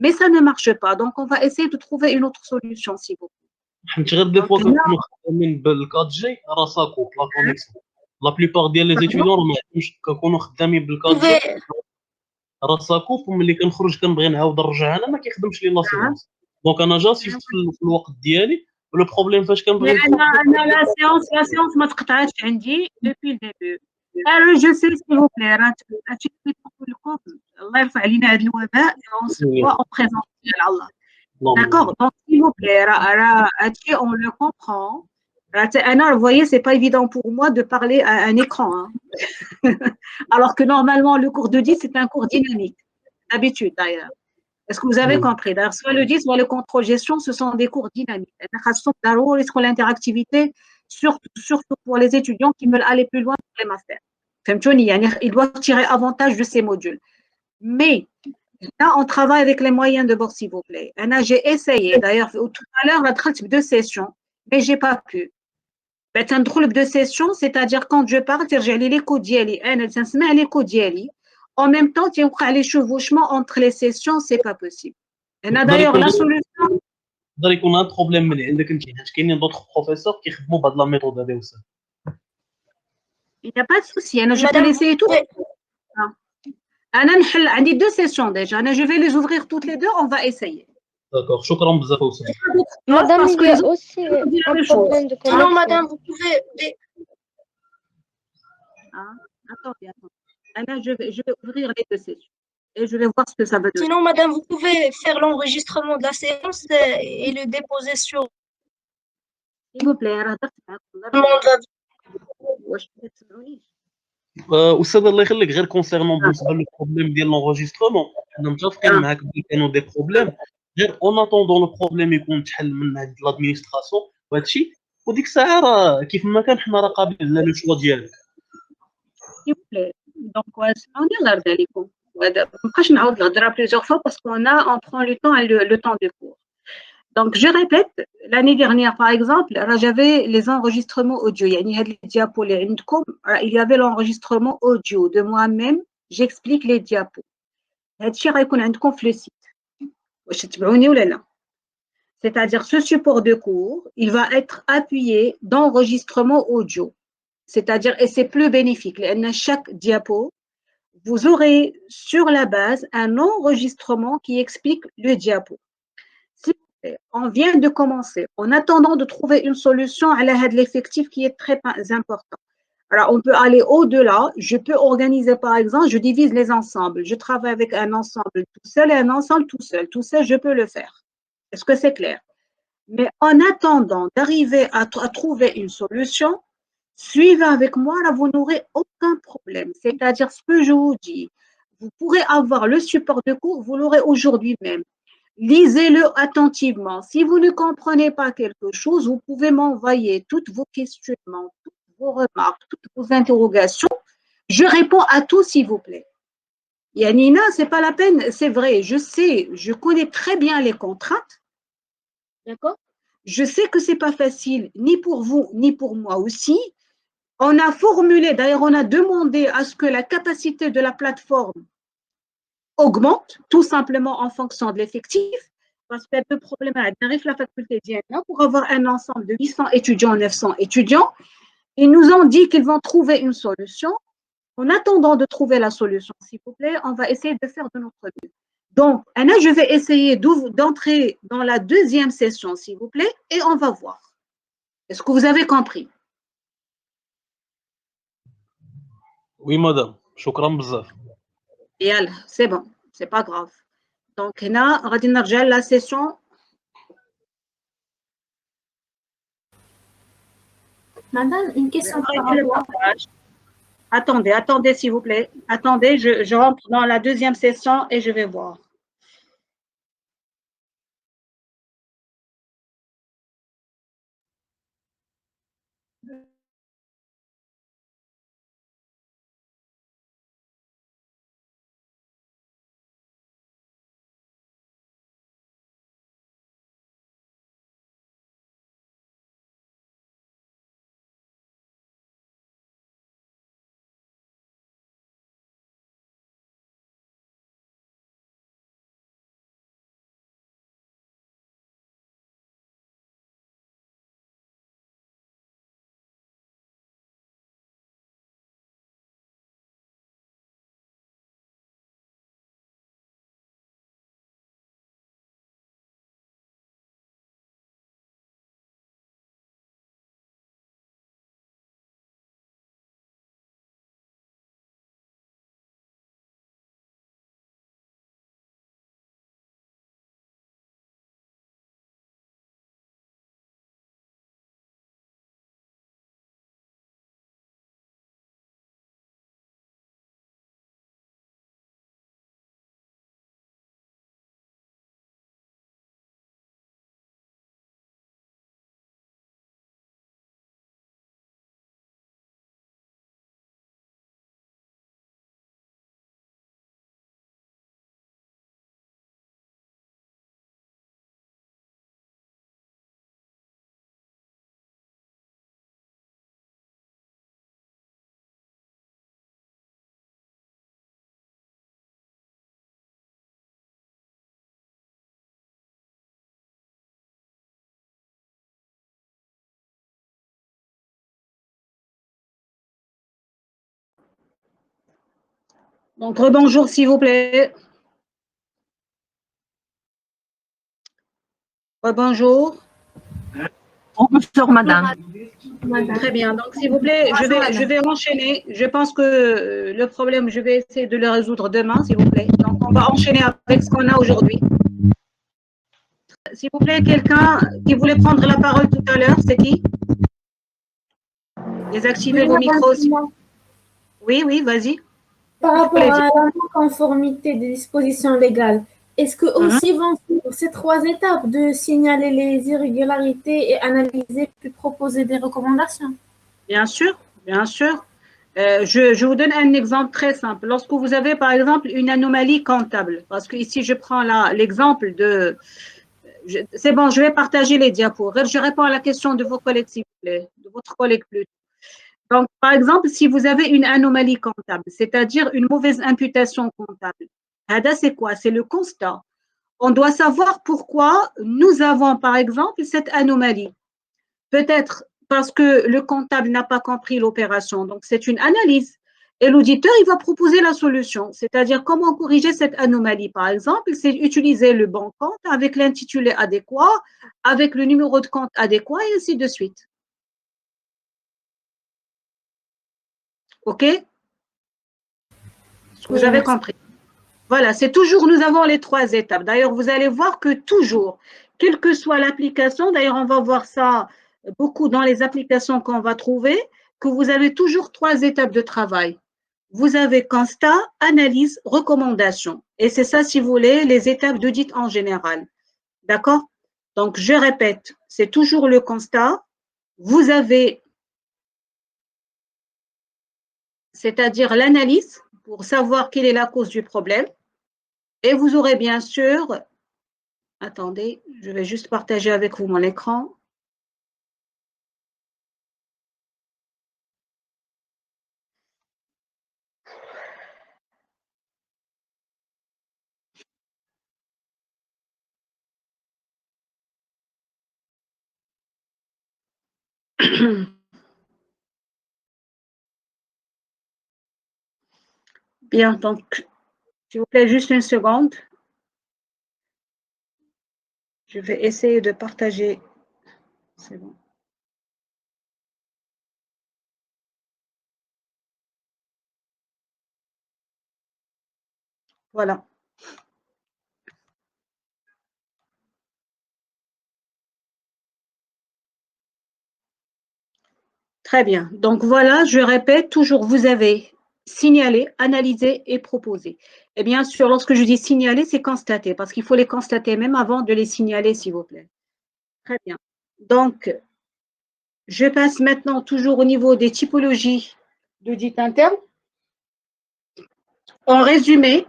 [SPEAKER 1] Mais ça ne marche pas. Donc on va essayer de trouver une autre solution s'il vous plaît.
[SPEAKER 10] حيت غير دي فوا كنكونوا خدامين بال4 جي راه ساكو لا كونيكسيون. لا بليبار ديال لي زيتيديون راه ما عندهمش كنكونوا خدامين بال4 جي راه ساكو. وملي كنخرج كنبغي نعاود نرجع انا ما كيخدمش لي لا سيونس. دونك انا جاسيست في الوقت ديالي ولو بروبليم فاش كنبغي
[SPEAKER 1] انا لا سيونس ما تقطعاتش عندي depuis le début. Alors, je sais, s'il vous plaît, Allah يرفع علينا هذا الوباء et on se voit en présentiel, Allah. D'accord? Donc, s'il vous plaît, on le comprend. Anna, vous voyez, c'est pas évident pour moi de parler à un écran, hein. Alors que normalement, le cours de 10, c'est un cours dynamique, d'habitude d'ailleurs. Est-ce que vous avez compris? D'ailleurs, soit le 10, soit le contrôle-gestion, ce sont des cours dynamiques. L'interactivité, surtout pour les étudiants qui veulent aller plus loin dans les masters. Ils doivent tirer avantage de ces modules. Mais là, on travaille avec les moyens de bord, s'il vous plaît. J'ai essayé, d'ailleurs, tout à l'heure, on a traité deux sessions, mais je n'ai pas pu. Un drôle de session, c'est-à-dire quand je parle, j'ai l'écho d'Yali, l'écho d'Yali. En même temps, il y a les chevauchements entre les sessions, ce n'est pas possible. D'ailleurs, la solution.
[SPEAKER 10] يقدر يكون ان بروبليم من عندك انت حيت كاينين دوطخ بروفيسور كيخدموا بهاد لا ميثود هذه وسام.
[SPEAKER 1] Il n'y a pas de souci, je peux l'essayer tout. J'ai deux sessions déjà, je vais les ouvrir toutes les deux, on va essayer.
[SPEAKER 10] D'accord, شكرا بزاف وسام.
[SPEAKER 3] Madame, il y a aussi un problème de connexion.
[SPEAKER 5] Non, madame, vous pouvez.
[SPEAKER 1] Attendez. Je vais ouvrir les deux sessions et je vais voir ce que ça veut dire.
[SPEAKER 5] Sinon, madame, vous pouvez faire l'enregistrement de la séance et le déposer sur.
[SPEAKER 1] S'il vous plaît,
[SPEAKER 10] استاذ الله يخليك غير كونسيرنون بالنسبه للبروبليم ديال لونجسترومون حنا متفقين معاك بلي كانوا دي بروبليم غير اون اتوندون البروبليم يكون تحل من هاد لادمينستراسيون وهذا الشيء وديك الساعه راه كيف ما كان حنا راه قابلين على لو شوا ديالك.
[SPEAKER 1] S'il vous plaît. Donc, on est là, عليكم. مابقاش نعاود الهضره plusieurs fois parce on prend le temps de cours. Donc, je répète, l'année dernière, par exemple, j'avais les enregistrements audio. Il y avait l'enregistrement audio de moi-même. J'explique les diapos. C'est-à-dire, ce support de cours, il va être appuyé d'enregistrement audio. C'est-à-dire, et c'est plus bénéfique. Chaque diapo, vous aurez sur la base un enregistrement qui explique le diapo. On vient de commencer, en attendant de trouver une solution à l'effectif qui est très important. Alors, on peut aller au-delà. Je peux organiser, par exemple, je divise les ensembles. Je travaille avec un ensemble tout seul et un ensemble tout seul. Tout seul, je peux le faire. Est-ce que c'est clair? Mais en attendant d'arriver à trouver une solution, suivez avec moi, là, vous n'aurez aucun problème. C'est-à-dire, ce que je vous dis, vous pourrez avoir le support de cours, vous l'aurez aujourd'hui même. Lisez-le attentivement. Si vous ne comprenez pas quelque chose, vous pouvez m'envoyer toutes vos questionnements, toutes vos remarques, toutes vos interrogations. Je réponds à tout, s'il vous plaît. Yanina, c'est pas la peine, c'est vrai, je sais, je connais très bien les contraintes. D'accord? Je sais que c'est pas facile, ni pour vous, ni pour moi aussi. On a formulé, d'ailleurs, on a demandé à ce que la capacité de la plateforme augmente tout simplement en fonction de l'effectif, parce qu'il y a deux problèmes à la faculté d'INA pour avoir un ensemble de 800 étudiants, 900 étudiants. Ils nous ont dit qu'ils vont trouver une solution. En attendant de trouver la solution, s'il vous plaît, on va essayer de faire de notre mieux. Donc, Anna, je vais essayer d'entrer dans la deuxième session, s'il vous plaît, et on va voir. Est-ce que vous avez compris?
[SPEAKER 10] Oui, madame. شكرا بزاف.
[SPEAKER 1] Yalla, c'est bon, c'est pas grave. Donc, là, on va la session.
[SPEAKER 4] Madame, une question par rapport.
[SPEAKER 1] Attendez, s'il vous plaît. Attendez, je rentre dans la deuxième session et je vais voir. Donc, rebonjour, s'il vous plaît. Rebonjour.
[SPEAKER 8] Bonjour, madame.
[SPEAKER 1] Très bien. Donc, s'il vous plaît, je vais enchaîner. Je pense que le problème, je vais essayer de le résoudre demain, s'il vous plaît. Donc, on va enchaîner avec ce qu'on a aujourd'hui. S'il vous plaît, quelqu'un qui voulait prendre la parole tout à l'heure, c'est qui? Désactivez vos micros. Oui, oui, vas-y.
[SPEAKER 4] Par rapport à la non-conformité des dispositions légales, est-ce que aussi vont suivre ces 3 étapes de signaler les irrégularités et analyser puis proposer des recommandations?
[SPEAKER 1] Bien sûr, bien sûr. Je vous donne un exemple très simple. Lorsque vous avez, par exemple, une anomalie comptable, parce que ici, je prends l'exemple de… C'est bon, je vais partager les diapos. Je réponds à la question de vos collègues, s'il vous plaît, de votre collègue plutôt. Donc, par exemple, si vous avez une anomalie comptable, c'est-à-dire une mauvaise imputation comptable, c'est quoi? C'est le constat. On doit savoir pourquoi nous avons, par exemple, cette anomalie. Peut-être parce que le comptable n'a pas compris l'opération. Donc, c'est une analyse. Et l'auditeur, il va proposer la solution, c'est-à-dire comment corriger cette anomalie. Par exemple, c'est utiliser le bon compte avec l'intitulé adéquat, avec le numéro de compte adéquat et ainsi de suite. OK? Est-ce que vous avez compris? Voilà, c'est toujours, nous avons les 3 étapes. D'ailleurs, vous allez voir que toujours, quelle que soit l'application, d'ailleurs, on va voir ça beaucoup dans les applications qu'on va trouver, que vous avez toujours 3 étapes de travail. Vous avez constat, analyse, recommandation. Et c'est ça, si vous voulez, les étapes d'audit en général. D'accord? Donc, je répète, c'est toujours le constat. Vous avez, c'est-à-dire l'analyse pour savoir quelle est la cause du problème. Et vous aurez bien sûr, attendez, je vais juste partager avec vous mon écran. Bien, donc, s'il vous plaît, juste une seconde. Je vais essayer de partager. C'est bon. Voilà. Très bien. Donc voilà, je répète toujours, vous avez signalé, analysé et proposé. Et bien sûr, lorsque je dis signaler, c'est constater, parce qu'il faut les constater même avant de les signaler, s'il vous plaît. Très bien. Donc, je passe maintenant toujours au niveau des typologies d'audit interne. En résumé,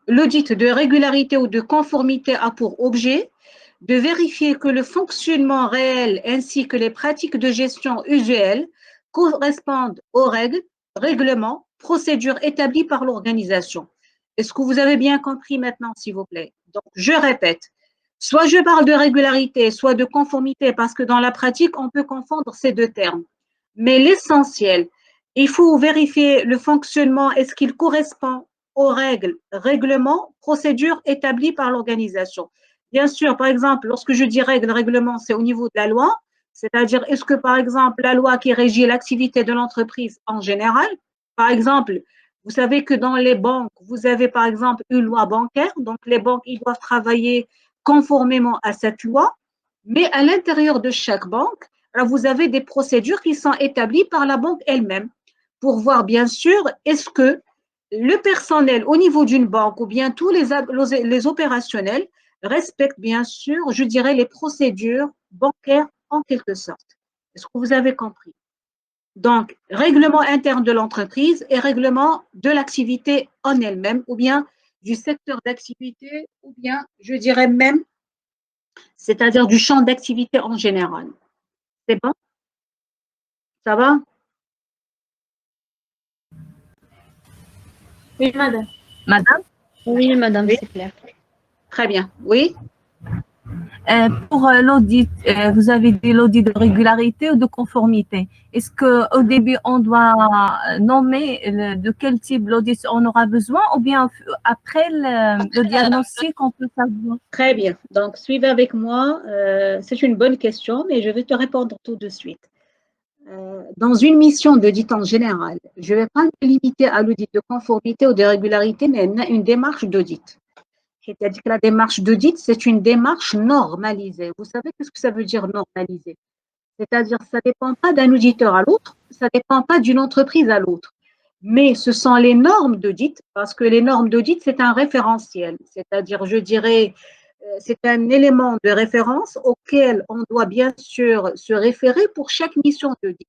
[SPEAKER 1] l'audit de régularité ou de conformité a pour objet de vérifier que le fonctionnement réel ainsi que les pratiques de gestion usuelles correspondent aux règles, règlements, procédures établies par l'organisation. Est-ce que vous avez bien compris maintenant, s'il vous plaît? Donc, je répète, soit je parle de régularité, soit de conformité, parce que dans la pratique, on peut confondre ces 2 termes. Mais l'essentiel, il faut vérifier le fonctionnement, est-ce qu'il correspond aux règles, règlements, procédures établies par l'organisation. Bien sûr, par exemple, lorsque je dis règles, règlements, c'est au niveau de la loi, c'est-à-dire est-ce que, par exemple, la loi qui régit l'activité de l'entreprise en général, par exemple, vous savez que dans les banques, vous avez, par exemple, une loi bancaire, donc les banques, ils doivent travailler conformément à cette loi, mais à l'intérieur de chaque banque, alors vous avez des procédures qui sont établies par la banque elle-même pour voir, bien sûr, est-ce que le personnel au niveau d'une banque ou bien tous les opérationnels respectent bien sûr, je dirais, les procédures bancaires en quelque sorte. Est-ce que vous avez compris? Donc, règlement interne de l'entreprise et règlement de l'activité en elle-même ou bien du secteur d'activité ou bien, je dirais même, c'est-à-dire du champ d'activité en général. C'est bon? Ça va?
[SPEAKER 4] Oui, madame.
[SPEAKER 8] Madame?
[SPEAKER 3] Oui, madame,
[SPEAKER 1] Oui.
[SPEAKER 3] c'est clair.
[SPEAKER 1] Très bien. Oui?
[SPEAKER 8] Pour l'audit, vous avez dit l'audit de régularité ou de conformité. Est-ce qu'au début, on doit nommer de quel type d'audit on aura besoin ou bien après le diagnostic, on peut savoir?
[SPEAKER 1] Très bien. Donc, suivez avec moi. C'est une bonne question, mais je vais te répondre tout de suite. Dans une mission d'audit en général, je ne vais pas me limiter à l'audit de conformité ou de régularité, mais une démarche d'audit. C'est-à-dire que la démarche d'audit, c'est une démarche normalisée. Vous savez ce que ça veut dire normalisée? C'est-à-dire que ça ne dépend pas d'un auditeur à l'autre, ça ne dépend pas d'une entreprise à l'autre. Mais ce sont les normes d'audit, parce que les normes d'audit, c'est un référentiel. C'est-à-dire, je dirais, c'est un élément de référence auquel on doit bien sûr se référer pour chaque mission d'audit.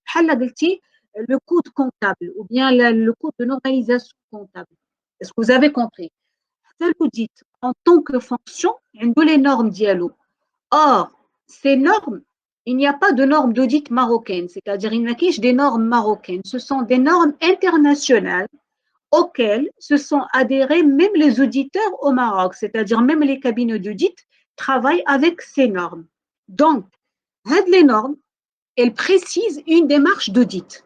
[SPEAKER 1] Le code comptable ou bien le code de normalisation comptable. Est-ce que vous avez compris? L'audit, en tant que fonction, il y a les normes dialogue. Or, ces normes, il n'y a pas de normes d'audit marocaines, c'est-à-dire il n'y a que des normes marocaines. Ce sont des normes internationales auxquelles se sont adhérés même les auditeurs au Maroc, c'est-à-dire même les cabinets d'audit travaillent avec ces normes. Donc, les normes, elles précisent une démarche d'audit.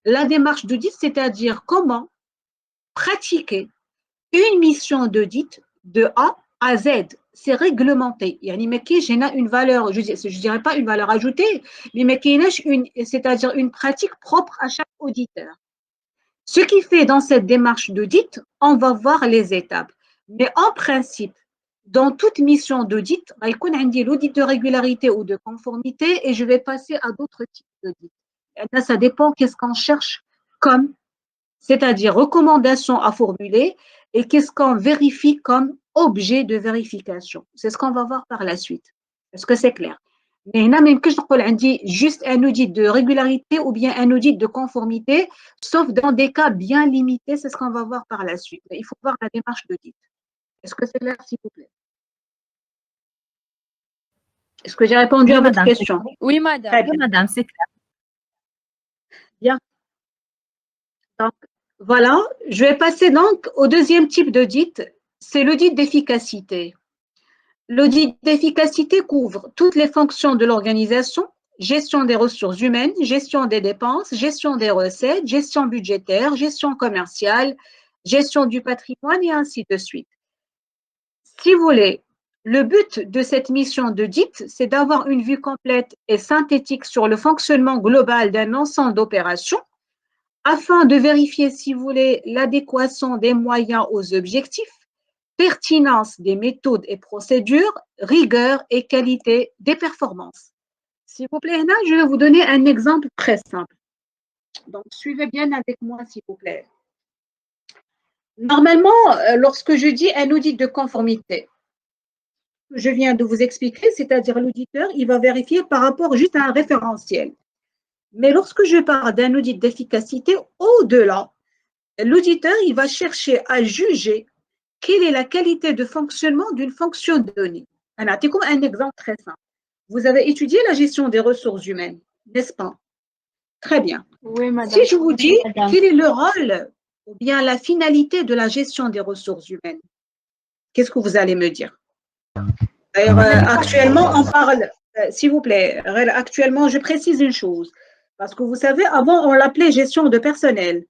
[SPEAKER 1] La démarche d'audit, c'est-à-dire comment pratiquer une mission d'audit de A à Z. C'est réglementé. يعني ما كاينش هنا une valeur, je dirais pas une valeur ajoutée, mais ما كايناش c'est-à-dire une pratique propre à chaque auditeur. Ce qui fait dans cette démarche d'audit, on va voir les étapes. Mais en principe, dans toute mission d'audit, il y a l'audit de régularité ou de conformité et je vais passer à d'autres types d'audit. Ça dépend qu'est-ce qu'on cherche comme, c'est-à-dire recommandation à formuler et qu'est-ce qu'on vérifie comme objet de vérification. C'est ce qu'on va voir par la suite. Est-ce que c'est clair? Mais même que je dis juste un audit de régularité ou bien un audit de conformité, sauf dans des cas bien limités, c'est ce qu'on va voir par la suite. Il faut voir la démarche d'audit. Est-ce que c'est clair, s'il vous plaît? Est-ce que j'ai répondu à votre question?
[SPEAKER 3] Oui, madame.
[SPEAKER 8] Oui, madame, c'est clair.
[SPEAKER 1] Bien. Donc, voilà, je vais passer donc au deuxième type d'audit, c'est l'audit d'efficacité. L'audit d'efficacité couvre toutes les fonctions de l'organisation, gestion des ressources humaines, gestion des dépenses, gestion des recettes, gestion budgétaire, gestion commerciale, gestion du patrimoine et ainsi de suite. Si vous voulez, le but de cette mission d'audit, c'est d'avoir une vue complète et synthétique sur le fonctionnement global d'un ensemble d'opérations afin de vérifier, si vous voulez, l'adéquation des moyens aux objectifs, pertinence des méthodes et procédures, rigueur et qualité des performances. S'il vous plaît, Hana, je vais vous donner un exemple très simple. Donc, suivez bien avec moi, s'il vous plaît. Normalement, lorsque je dis un audit de conformité, je viens de vous expliquer, c'est-à-dire l'auditeur, il va vérifier par rapport juste à un référentiel. Mais lorsque je parle d'un audit d'efficacité, au-delà, l'auditeur, il va chercher à juger quelle est la qualité de fonctionnement d'une fonction donnée. Alors, comme un exemple très simple. Vous avez étudié la gestion des ressources humaines, n'est-ce pas? Très bien.
[SPEAKER 3] Oui, madame.
[SPEAKER 1] Si je vous dis quel est le rôle ou bien la finalité de la gestion des ressources humaines, qu'est-ce que vous allez me dire? D'ailleurs, actuellement, on parle, s'il vous plaît, actuellement, je précise une chose, parce que vous savez, avant, on l'appelait gestion de personnel.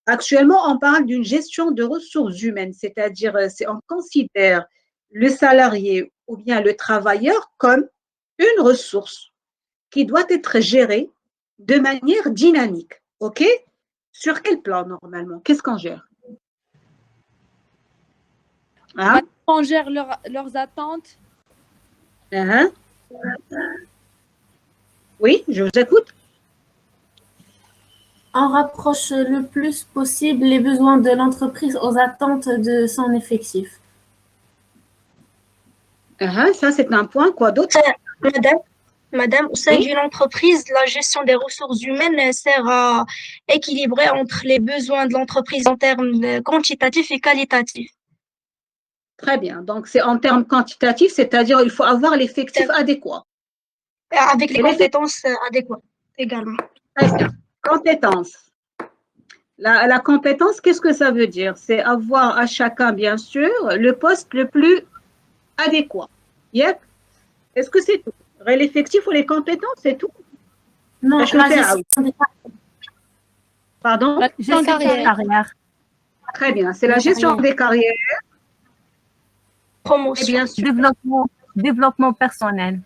[SPEAKER 1] Actuellement, on parle d'une gestion de ressources humaines, c'est-à-dire on considère le salarié ou bien le travailleur comme une ressource qui doit être gérée de manière dynamique. OK? Sur quel plan normalement? Qu'est-ce qu'on gère?
[SPEAKER 3] Hein? On gère leurs attentes.
[SPEAKER 1] Oui, je vous écoute.
[SPEAKER 4] On rapproche le plus possible les besoins de l'entreprise aux attentes de son effectif.
[SPEAKER 1] Ça, c'est un point. Quoi d'autre?
[SPEAKER 5] Madame, au sein d'une entreprise, la gestion des ressources humaines sert à équilibrer entre les besoins de l'entreprise en termes quantitatifs et qualitatifs.
[SPEAKER 1] Très bien. Donc, c'est en termes quantitatifs, c'est-à-dire il faut avoir l'effectif adéquat.
[SPEAKER 5] Avec les compétences adéquates également.
[SPEAKER 1] Très bien. Compétences. La compétence, qu'est-ce que ça veut dire? C'est avoir à chacun, bien sûr, le poste le plus adéquat. Yep. Est-ce que c'est tout? L'effectif ou les compétences, c'est tout?
[SPEAKER 4] Non,
[SPEAKER 1] Je
[SPEAKER 4] la
[SPEAKER 1] fais
[SPEAKER 4] gestion des
[SPEAKER 1] Pardon?
[SPEAKER 3] La gestion des carrières.
[SPEAKER 1] Très bien. C'est la gestion des carrières et
[SPEAKER 5] Promotion.
[SPEAKER 1] bien sûr,
[SPEAKER 8] Développement personnel.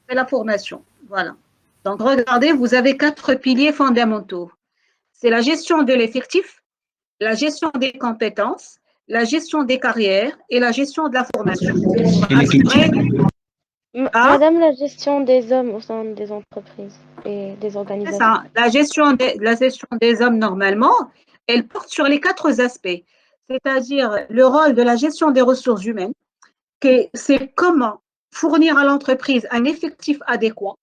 [SPEAKER 1] c'est la formation. Voilà. Donc, regardez, vous avez 4 piliers fondamentaux. C'est la gestion de l'effectif, la gestion des compétences, la gestion des carrières et la gestion de la formation. Ah,
[SPEAKER 7] Madame, la gestion des hommes au sein des entreprises et des
[SPEAKER 1] c'est
[SPEAKER 7] organisations.
[SPEAKER 1] ça. La gestion des hommes, normalement, elle porte sur les 4 aspects. C'est-à-dire le rôle de la gestion des ressources humaines, c'est comment fournir à l'entreprise un effectif adéquat.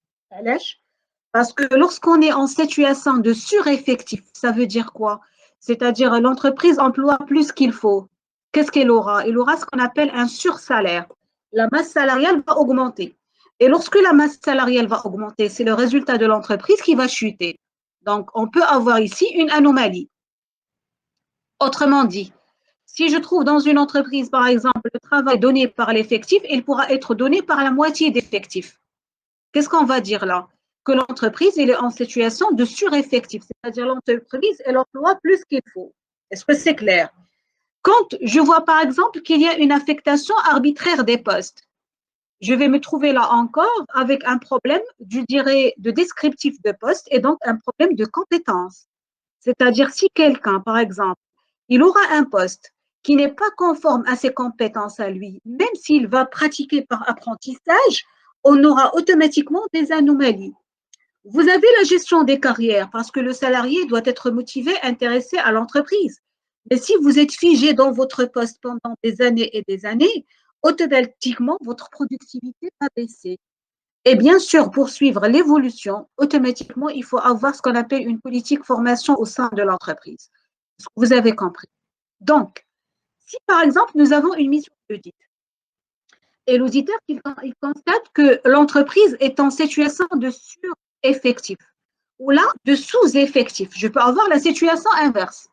[SPEAKER 1] Parce que lorsqu'on est en situation de sureffectif, ça veut dire quoi? C'est-à-dire l'entreprise emploie plus qu'il faut. Qu'est-ce qu'elle aura? Elle aura ce qu'on appelle un sursalaire. La masse salariale va augmenter. Et lorsque la masse salariale va augmenter, c'est le résultat de l'entreprise qui va chuter. Donc, on peut avoir ici une anomalie. Autrement dit, si je trouve dans une entreprise, par exemple, le travail donné par l'effectif, il pourra être donné par la moitié d'effectifs. Qu'est-ce qu'on va dire là? Que l'entreprise est en situation de sureffectif, c'est-à-dire l'entreprise, elle emploie plus qu'il faut. Est-ce que c'est clair? Quand je vois par exemple qu'il y a une affectation arbitraire des postes, je vais me trouver là encore avec un problème, je dirais, de descriptif de poste et donc un problème de compétence. C'est-à-dire si quelqu'un, par exemple, il aura un poste qui n'est pas conforme à ses compétences à lui, même s'il va pratiquer par apprentissage, on aura automatiquement des anomalies. Vous avez la gestion des carrières parce que le salarié doit être motivé, intéressé à l'entreprise. Mais si vous êtes figé dans votre poste pendant des années et des années, automatiquement, votre productivité va baisser. Et bien sûr, pour suivre l'évolution, automatiquement, il faut avoir ce qu'on appelle une politique formation au sein de l'entreprise. Vous avez compris. Donc, si par exemple, nous avons une mission d'audit, et l'auditeur, il constate que l'entreprise est en situation de sureffectif ou là de sous-effectif. Je peux avoir la situation inverse,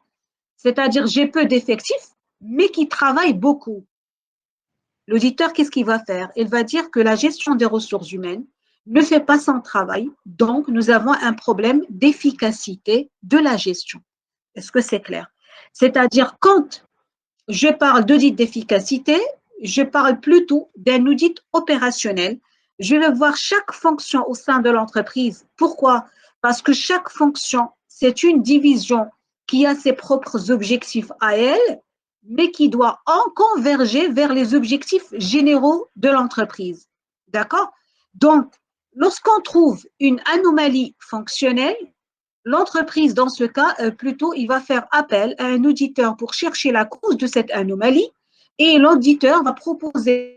[SPEAKER 1] c'est-à-dire j'ai peu d'effectifs, mais qui travaillent beaucoup. L'auditeur, qu'est-ce qu'il va faire? Il va dire que la gestion des ressources humaines ne fait pas son travail, donc nous avons un problème d'efficacité de la gestion. Est-ce que c'est clair? C'est-à-dire quand je parle d'audit d'efficacité, je parle plutôt d'un audit opérationnel. Je vais voir chaque fonction au sein de l'entreprise. Pourquoi? Parce que chaque fonction, c'est une division qui a ses propres objectifs à elle, mais qui doit en converger vers les objectifs généraux de l'entreprise. D'accord? Donc, lorsqu'on trouve une anomalie fonctionnelle, l'entreprise, dans ce cas, plutôt, il va faire appel à un auditeur pour chercher la cause de cette anomalie et l'auditeur va proposer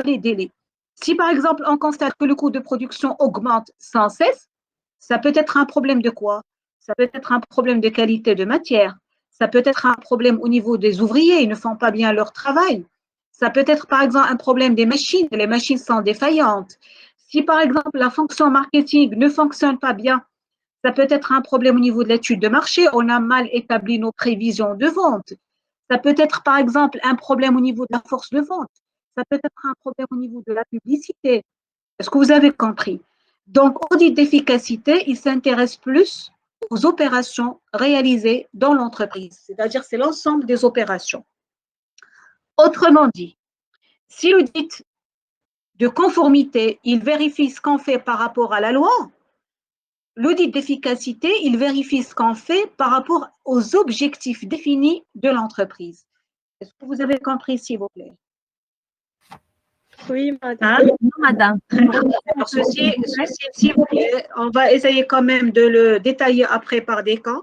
[SPEAKER 1] les délais. Si par exemple on constate que le coût de production augmente sans cesse, ça peut être un problème de quoi? Ça peut être un problème de qualité de matière. Ça peut être un problème au niveau des ouvriers, ils ne font pas bien leur travail. Ça peut être par exemple un problème des machines, les machines sont défaillantes. Si par exemple la fonction marketing ne fonctionne pas bien, ça peut être un problème au niveau de l'étude de marché, on a mal établi nos prévisions de vente. Ça peut être par exemple un problème au niveau de la force de vente. Ça peut être un problème au niveau de la publicité. Est-ce que vous avez compris? Donc, audit d'efficacité, il s'intéresse plus aux opérations réalisées dans l'entreprise, c'est-à-dire c'est l'ensemble des opérations. Autrement dit, si l'audit de conformité, il vérifie ce qu'on fait par rapport à la loi, l'audit d'efficacité, il vérifie ce qu'on fait par rapport aux objectifs définis de l'entreprise. Est-ce que vous avez compris, s'il vous plaît?
[SPEAKER 3] Oui, madame.
[SPEAKER 1] Hein?
[SPEAKER 8] Madame.
[SPEAKER 1] Alors, ceci, s'il vous plaît, on va essayer quand même de le détailler après par des cas.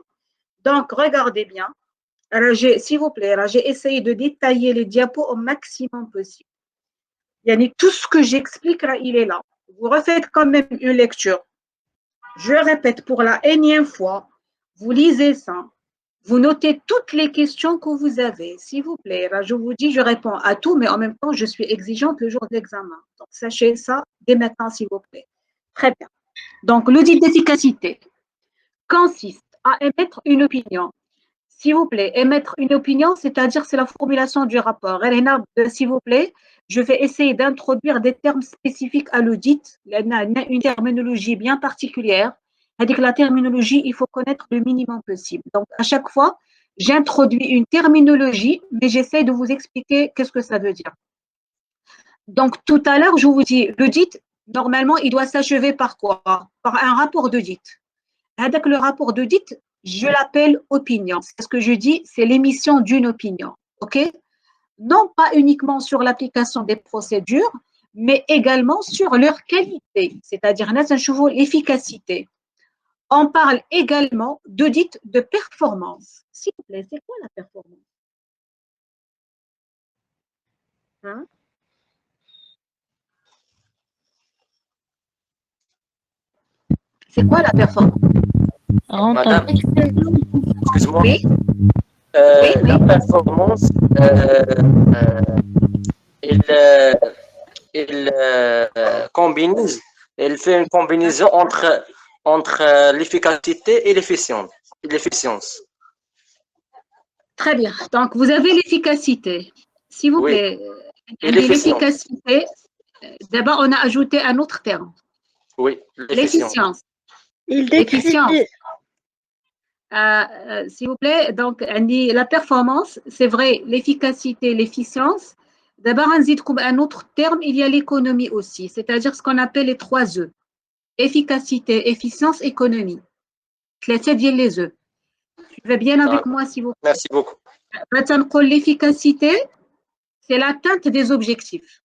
[SPEAKER 1] Donc, regardez bien. Alors, s'il vous plaît, j'ai essayé de détailler les diapos au maximum possible. Tout ce que j'explique là, il est là. Vous refaites quand même une lecture. Je répète pour la énième fois, vous lisez ça, Vous notez toutes les questions que vous avez, s'il vous plaît. Là, je vous dis, je réponds à tout, mais en même temps, je suis exigeante le jour de l'examen. Donc, sachez ça dès maintenant, s'il vous plaît. Très bien. Donc, l'audit d'efficacité consiste à émettre une opinion. S'il vous plaît, émettre une opinion, c'est-à-dire c'est la formulation du rapport. Elena, s'il vous plaît, je vais essayer d'introduire des termes spécifiques à l'audit, une terminologie bien particulière. C'est-à-dire que la terminologie, il faut connaître le minimum possible. Donc, à chaque fois, j'introduis une terminologie, mais j'essaie de vous expliquer qu'est-ce que ça veut dire. Donc, tout à l'heure, je vous dis, l'audit, normalement, il doit s'achever par quoi? Par un rapport d'audit. Avec le rapport d'audit, je l'appelle opinion. C'est ce que je dis, c'est l'émission d'une opinion. OK? Non pas uniquement sur l'application des procédures, mais également sur leur qualité, c'est-à-dire l'efficacité. On parle également d'audit de performance. S'il vous plaît, c'est quoi la performance? Hein? C'est quoi la performance?
[SPEAKER 9] Madame, excuse-moi.
[SPEAKER 1] Oui.
[SPEAKER 9] La performance, elle fait une combinaison entre l'efficacité et l'efficience.
[SPEAKER 1] Très bien. Donc, vous avez l'efficacité. S'il vous plaît,
[SPEAKER 9] et l'efficience.
[SPEAKER 1] l'efficacité, d'abord, on a ajouté un autre terme.
[SPEAKER 9] Oui,
[SPEAKER 1] l'efficience. L'efficience. S'il vous plaît, donc, la performance, c'est vrai, l'efficacité, l'efficience. D'abord, un autre terme, il y a l'économie aussi, c'est-à-dire ce qu'on appelle les 3 E. Efficacité, efficience, économie. Les E. Suivez bien avec moi, s'il vous plaît.
[SPEAKER 9] Merci beaucoup.
[SPEAKER 1] L'efficacité, c'est l'atteinte des objectifs.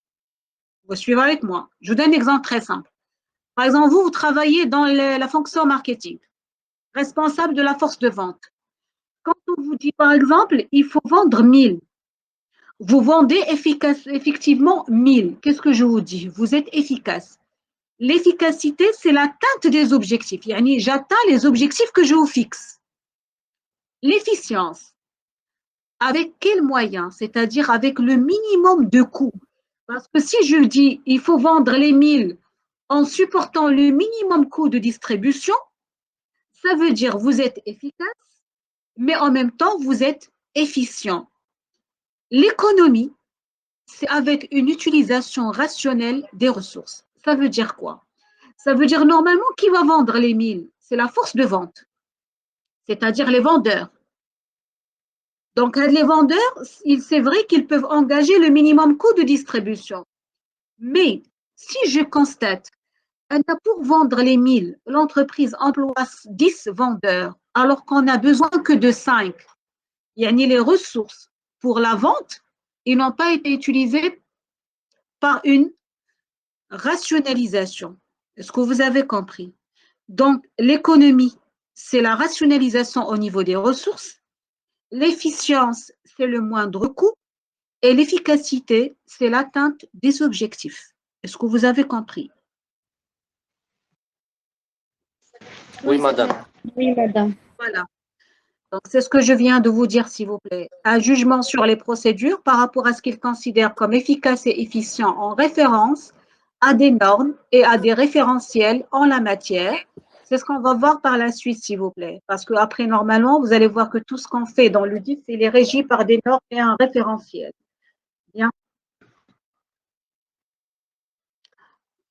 [SPEAKER 1] Vous suivez avec moi. Je vous donne un exemple très simple. Par exemple, vous travaillez dans la fonction marketing, responsable de la force de vente. Quand on vous dit, par exemple, il faut vendre 1000, vous vendez effectivement 1000. Qu'est-ce que je vous dis? Vous êtes efficace. L'efficacité, c'est l'atteinte des objectifs. J'atteins les objectifs que je vous fixe. L'efficience, avec quels moyens? C'est-à-dire avec le minimum de coûts. Parce que si je dis, il faut vendre les 1000 en supportant le minimum coût de distribution, ça veut dire vous êtes efficace, mais en même temps, vous êtes efficient. L'économie, c'est avec une utilisation rationnelle des ressources. Ça veut dire quoi? Ça veut dire normalement qui va vendre les 1000? C'est la force de vente, c'est-à-dire les vendeurs. Donc, les vendeurs, c'est vrai qu'ils peuvent engager le minimum coût de distribution. Mais si je constate pour vendre les 1000, l'entreprise emploie 10 vendeurs, alors qu'on n'a besoin que de 5. Les ressources pour la vente, ils n'ont pas été utilisées par une rationalisation. Est-ce que vous avez compris? Donc, l'économie, c'est la rationalisation au niveau des ressources. L'efficience, c'est le moindre coût. Et l'efficacité, c'est l'atteinte des objectifs. Est-ce que vous avez compris?
[SPEAKER 9] Oui, madame.
[SPEAKER 6] Oui, madame.
[SPEAKER 1] Voilà. Donc, c'est ce que je viens de vous dire, s'il vous plaît. Un jugement sur les procédures par rapport à ce qu'ils considèrent comme efficace et efficient en référence à des normes et à des référentiels en la matière. C'est ce qu'on va voir par la suite, s'il vous plaît. Parce qu'après, normalement, vous allez voir que tout ce qu'on fait dans l'audit, c'est les régi par des normes et un référentiel. Bien.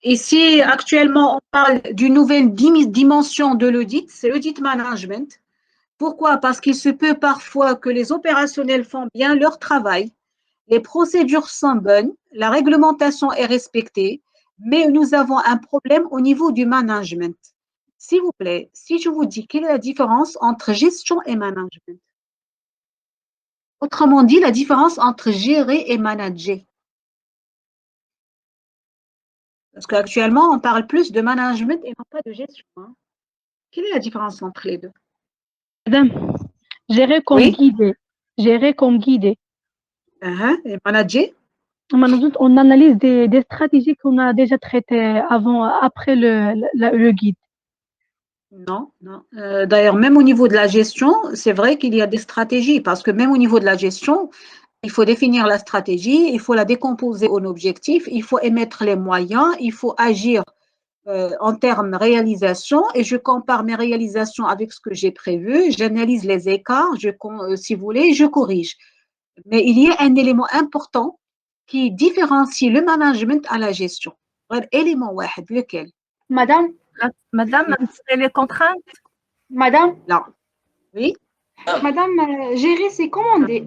[SPEAKER 1] Ici, actuellement, on parle d'une nouvelle dimension de l'audit, c'est l'audit management. Pourquoi? Parce qu'il se peut parfois que les opérationnels font bien leur travail, les procédures sont bonnes, la réglementation est respectée, mais nous avons un problème au niveau du management. S'il vous plaît, si je vous dis quelle est la différence entre gestion et management? Autrement dit, la différence entre gérer et manager. Parce qu'actuellement, on parle plus de management et non pas de gestion. Quelle est la différence entre les deux?
[SPEAKER 6] Madame, gérer comme guider. Gérer comme guider.
[SPEAKER 1] Et manager?
[SPEAKER 6] On analyse des stratégies qu'on a déjà traitées avant, après le guide.
[SPEAKER 1] Non, non. D'ailleurs, même au niveau de la gestion, c'est vrai qu'il y a des stratégies, parce que même au niveau de la gestion, il faut définir la stratégie, il faut la décomposer en objectifs, il faut émettre les moyens, il faut agir en termes réalisation, et je compare mes réalisations avec ce que j'ai prévu, j'analyse les écarts, si vous voulez, je corrige. Mais il y a un élément important qui différencie le management à la gestion. Élément واحد, lequel?
[SPEAKER 4] Madame,
[SPEAKER 8] Madame, c'est les contraintes.
[SPEAKER 4] madame,
[SPEAKER 1] Non. Oui?
[SPEAKER 4] madame, gérer, c'est commander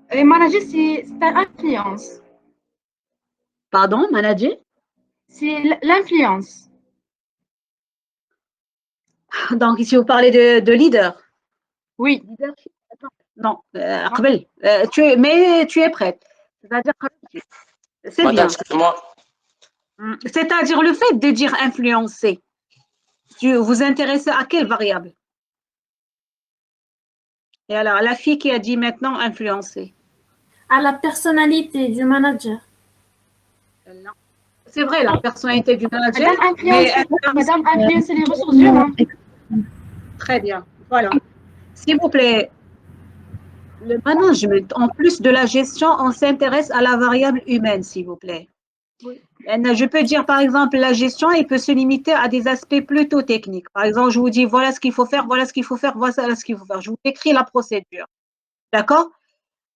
[SPEAKER 4] et manager, c'est l'influence.
[SPEAKER 1] Pardon, manager?
[SPEAKER 4] C'est l'influence.
[SPEAKER 1] Donc, ici, vous parlez de leader.
[SPEAKER 4] Oui.
[SPEAKER 1] Leadership. Non, قبل. Mais tu es prête. C'est-à-dire, c'est bien.
[SPEAKER 9] Madame, excuse-moi.
[SPEAKER 1] C'est-à-dire le fait de dire influencer. Vous intéressez à quelle variable? Et alors, la fille qui a dit maintenant influencer.
[SPEAKER 4] À la personnalité du manager.
[SPEAKER 1] Non. C'est vrai, la personnalité du manager.
[SPEAKER 4] Madame influencer les ressources humaines.
[SPEAKER 1] Très bien. Voilà. S'il vous plaît, le management, en plus de la gestion, on s'intéresse à la variable humaine, s'il vous plaît. Oui. Je peux dire, par exemple, la gestion, elle peut se limiter à des aspects plutôt techniques. Par exemple, je vous dis, voilà ce qu'il faut faire, voilà ce qu'il faut faire, voilà ce qu'il faut faire. Je vous décris la procédure. D'accord?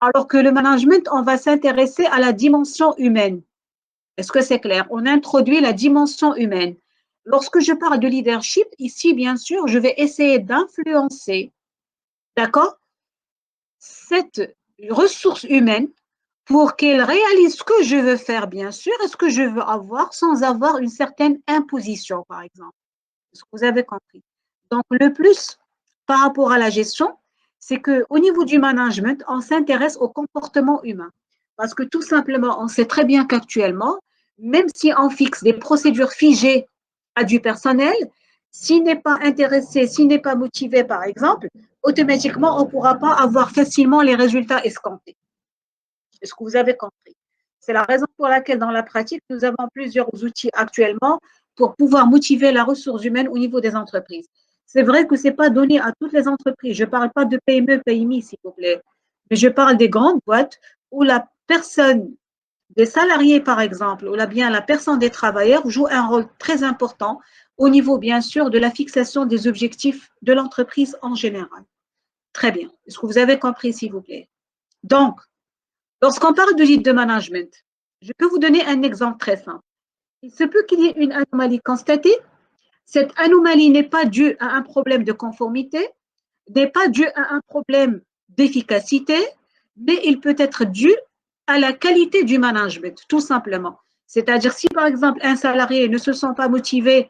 [SPEAKER 1] Alors que le management, on va s'intéresser à la dimension humaine. Est-ce que c'est clair? On introduit la dimension humaine. Lorsque je parle de leadership, ici, bien sûr, je vais essayer d'influencer, d'accord, cette ressource humaine pour qu'elle réalise ce que je veux faire, bien sûr, et ce que je veux avoir sans avoir une certaine imposition, par exemple. Est-ce que vous avez compris? Donc, le plus par rapport à la gestion, c'est qu'au niveau du management, on s'intéresse au comportement humain. Parce que tout simplement, on sait très bien qu'actuellement, même si on fixe des procédures figées à du personnel, s'il n'est pas intéressé, s'il n'est pas motivé, par exemple, automatiquement, on ne pourra pas avoir facilement les résultats escomptés. Est-ce que vous avez compris? C'est la raison pour laquelle, dans la pratique, nous avons plusieurs outils actuellement pour pouvoir motiver la ressource humaine au niveau des entreprises. C'est vrai que ce n'est pas donné à toutes les entreprises. Je ne parle pas de PME, PMI, s'il vous plaît. Mais je parle des grandes boîtes où la personne, des salariés, par exemple, ou bien la personne des travailleurs joue un rôle très important au niveau, bien sûr, de la fixation des objectifs de l'entreprise en général. Très bien. Est-ce que vous avez compris, s'il vous plaît? Donc, lorsqu'on parle de lead de management, je peux vous donner un exemple très simple. Il se peut qu'il y ait une anomalie constatée. Cette anomalie n'est pas due à un problème de conformité, n'est pas due à un problème d'efficacité, mais il peut être dû à la qualité du management, tout simplement. C'est-à-dire, si par exemple un salarié ne se sent pas motivé,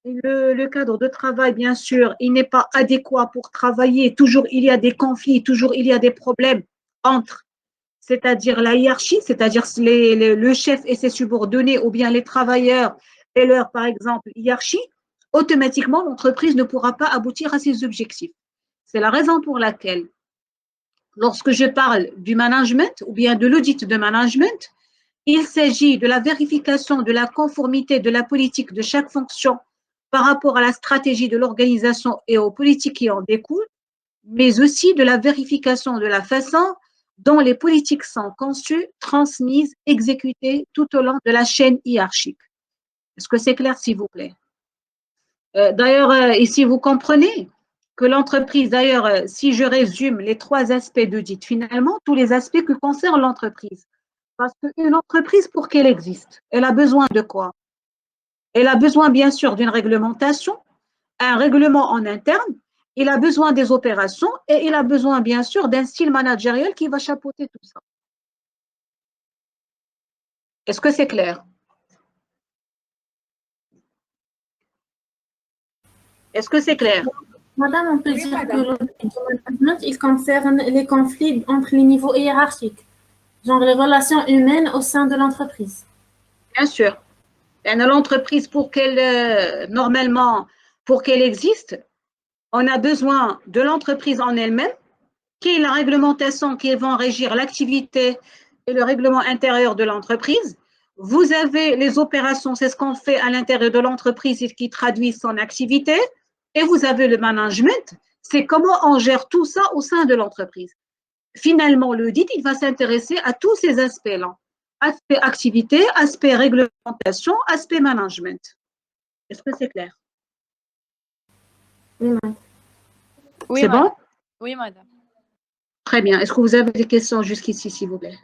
[SPEAKER 1] le cadre de travail, bien sûr, il n'est pas adéquat pour travailler, toujours il y a des conflits, toujours il y a des problèmes entre, c'est-à-dire la hiérarchie, c'est-à-dire le chef et ses subordonnés, ou bien les travailleurs et leur, par exemple, hiérarchie, automatiquement, l'entreprise ne pourra pas aboutir à ses objectifs. C'est la raison pour laquelle, lorsque je parle du management ou bien de l'audit de management, il s'agit de la vérification de la conformité de la politique de chaque fonction par rapport à la stratégie de l'organisation et aux politiques qui en découlent, mais aussi de la vérification de la façon dont les politiques sont conçues, transmises, exécutées tout au long de la chaîne hiérarchique. Est-ce que c'est clair, s'il vous plaît? D'ailleurs, ici, vous comprenez que l'entreprise, d'ailleurs, si je résume les 3 aspects d'audit, finalement, tous les aspects que concerne l'entreprise. Parce qu'une entreprise, pour qu'elle existe, elle a besoin de quoi? Elle a besoin, bien sûr, d'une réglementation, un règlement en interne, il a besoin des opérations et il a besoin, bien sûr, d'un style managériel qui va chapeauter tout ça. Est-ce que c'est clair? Est-ce que c'est clair?
[SPEAKER 4] Madame, on peut dire que le management, il concerne les conflits entre les niveaux hiérarchiques, genre les relations humaines au sein de l'entreprise.
[SPEAKER 1] Bien sûr. L'entreprise, pour qu'elle, normalement, pour qu'elle existe, on a besoin de l'entreprise en elle-même, qui est la réglementation qui va régir l'activité et le règlement intérieur de l'entreprise. Vous avez les opérations, c'est ce qu'on fait à l'intérieur de l'entreprise et qui traduit son activité. Et vous avez le management, c'est comment on gère tout ça au sein de l'entreprise. Finalement, l'audit, il va s'intéresser à tous ces aspects-là. Aspect activité, aspect réglementation, aspect management. Est-ce que c'est clair?
[SPEAKER 4] Oui, madame.
[SPEAKER 11] Oui,
[SPEAKER 1] C'est
[SPEAKER 11] madame.
[SPEAKER 1] bon?
[SPEAKER 11] Oui, madame.
[SPEAKER 1] Très bien. Est-ce que vous avez des questions jusqu'ici, s'il vous plaît?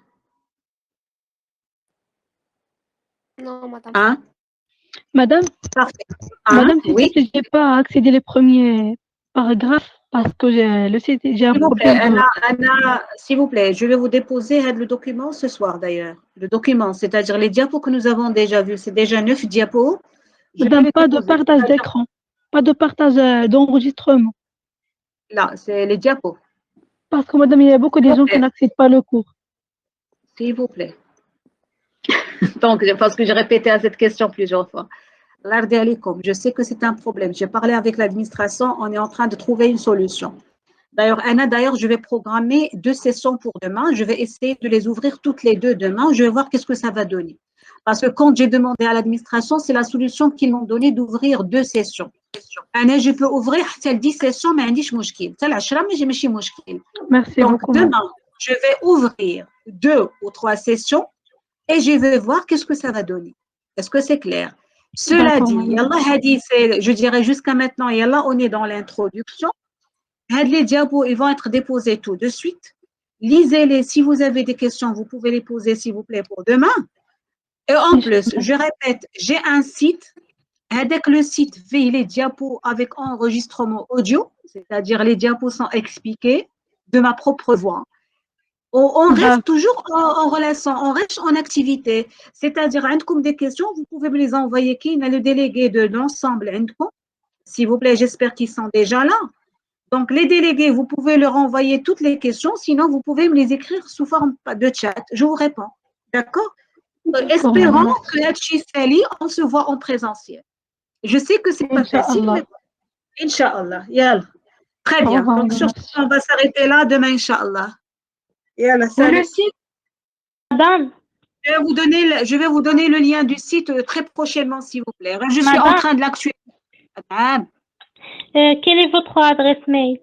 [SPEAKER 7] Non, madame.
[SPEAKER 1] Hein?
[SPEAKER 12] Madame,
[SPEAKER 1] Parfait. Hein?
[SPEAKER 12] madame, s'il
[SPEAKER 1] Oui?
[SPEAKER 12] te plaît, j'ai pas accédé les premiers paragraphes parce que le site, j'ai un
[SPEAKER 1] S'il vous plaît,
[SPEAKER 12] problème de...
[SPEAKER 1] Anna, s'il vous plaît, je vais vous déposer le document ce soir d'ailleurs. Le document, c'est-à-dire les diapos que nous avons déjà vus, c'est déjà 9 diapos. Je vais
[SPEAKER 12] Madame,
[SPEAKER 1] les
[SPEAKER 12] pas de
[SPEAKER 1] déposer.
[SPEAKER 12] partage d'écran, pas de partage d'enregistrement.
[SPEAKER 1] Là, c'est les diapos.
[SPEAKER 12] Parce que madame, il y a beaucoup de gens qui n'accèdent pas au cours.
[SPEAKER 1] S'il vous plaît. Donc, parce que j'ai répété à cette question plusieurs fois. Lardi alikum, je sais que c'est un problème. J'ai parlé avec l'administration, on est en train de trouver une solution. D'ailleurs, Anna, je vais programmer 2 sessions pour demain. Je vais essayer de les ouvrir toutes les 2 demain. Je vais voir qu'est-ce que ça va donner. Parce que quand j'ai demandé à l'administration, c'est la solution qu'ils m'ont donnée d'ouvrir 2 sessions. Anna, je peux ouvrir 10 sessions, mais je n'ai pas de
[SPEAKER 12] Merci
[SPEAKER 1] Donc,
[SPEAKER 12] beaucoup.
[SPEAKER 1] demain, je vais ouvrir 2 ou 3 sessions et je vais voir qu'est-ce que ça va donner. Est-ce que c'est clair? Cela dit, je dirais jusqu'à maintenant, on est dans l'introduction. Les diapos, ils vont être déposés tout de suite. Lisez-les. Si vous avez des questions, vous pouvez les poser, s'il vous plaît, pour demain. Et en plus, je répète, j'ai un site. Avec le site, les diapos avec enregistrement audio, c'est-à-dire les diapos sont expliqués de ma propre voix. On reste toujours en relation, on reste en activité. C'est-à-dire, comme des questions, vous pouvez me les envoyer. Qui est le délégué de l'ensemble? S'il vous plaît, j'espère qu'ils sont déjà là. Donc, les délégués, vous pouvez leur envoyer toutes les questions, sinon vous pouvez me les écrire sous forme de chat. Je vous réponds. D'accord? Espérons que Sally, on se voit en présentiel. Je sais que ce n'est pas facile, mais bon. Inch'Allah. Yalla. Très bien. Donc, sur ce, on va s'arrêter là demain, Inch'Allah. Yalla, salut.
[SPEAKER 6] Madame.
[SPEAKER 1] Je vais vous donner le lien du site très prochainement, s'il vous plaît. Je suis en train de l'actualiser. Madame.
[SPEAKER 6] Quelle est votre adresse mail?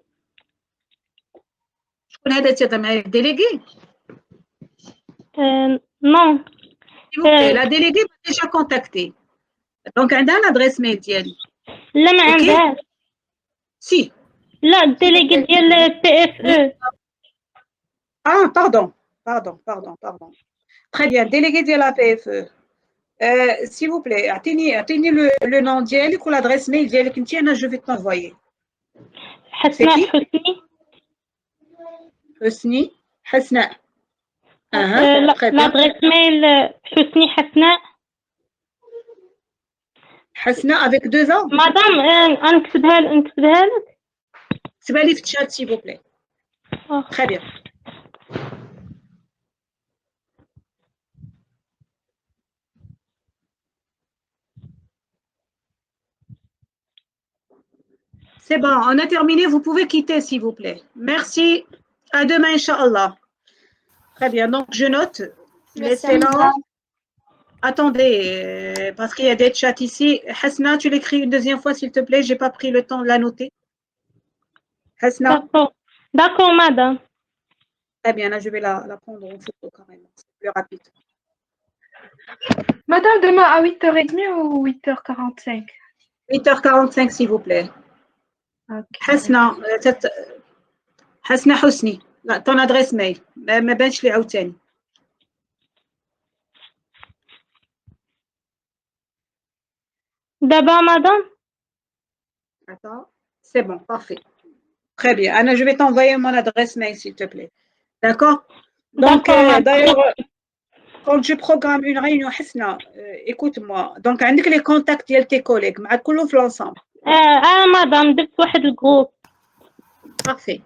[SPEAKER 1] Délégué.
[SPEAKER 6] Non.
[SPEAKER 1] S'il vous plaît, la déléguée m'a déjà contacté. Donc, elle a l'adresse mail d'elle.
[SPEAKER 6] لا ما عندهاش.
[SPEAKER 1] Si.
[SPEAKER 6] لا الديليغي ديال PFE.
[SPEAKER 1] Ah, pardon. Très bien, délégué de la PFE. S'il vous plaît, atteignez le nom d'elle ou l'adresse mail d'elle, je vais t'envoyer.
[SPEAKER 6] حسناء حسني.
[SPEAKER 1] حسني حسناء.
[SPEAKER 6] L'adresse mail حسني حسناء.
[SPEAKER 1] حسناء avec 2 ans.
[SPEAKER 6] Madame, نكتبها لك.
[SPEAKER 1] اكتبها لي في الشات s'il vous plaît. Très bien. C'est bon, on a terminé. Vous pouvez quitter, s'il vous plaît. Merci. À demain, Inch'Allah. Très bien. Donc, je note. Laissez-la. Attendez, parce qu'il y a des chats ici. Hasna, tu l'écris une deuxième fois, s'il te plaît. Je n'ai pas pris le temps de la noter. Hasna.
[SPEAKER 6] D'accord, madame.
[SPEAKER 1] Très bien, là, je vais la prendre en photo quand même. C'est plus rapide.
[SPEAKER 13] Madame, demain à 8h30 ou 8h45?
[SPEAKER 1] 8h45, s'il vous plaît. حسنة حسني لا ton adresse mail ما بانش لي عاوتاني.
[SPEAKER 6] دابا madame.
[SPEAKER 1] Attends, c'est bon, parfait. Très bien. Anna, je vais t'envoyer mon adresse mail s'il te plaît. D'accord? Donc d'ailleurs quand je programme une réunion Hasna, écoute-moi. Donc عندك les contacts ديال tes collègues مع كلهم في l'ensemble.
[SPEAKER 6] madame درت واحد الجروب.
[SPEAKER 1] Parfait.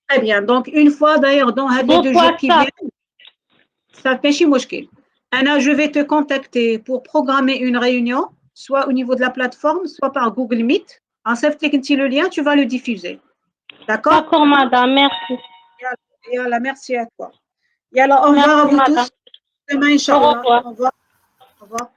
[SPEAKER 1] Très bien. Donc, une fois d'ailleurs dans les 2 jours qui viennent, ça fait chi moshkil. Anna, je vais te contacter pour programmer une réunion, soit au niveau de la plateforme, soit par Google Meet. En fait, le lien, tu vas le diffuser. D'accord?
[SPEAKER 6] D'accord, madame. Merci.
[SPEAKER 1] Yalla, merci à toi. Yalla, au revoir à vous tous. Demain, Inch'Allah. Au revoir. Au revoir.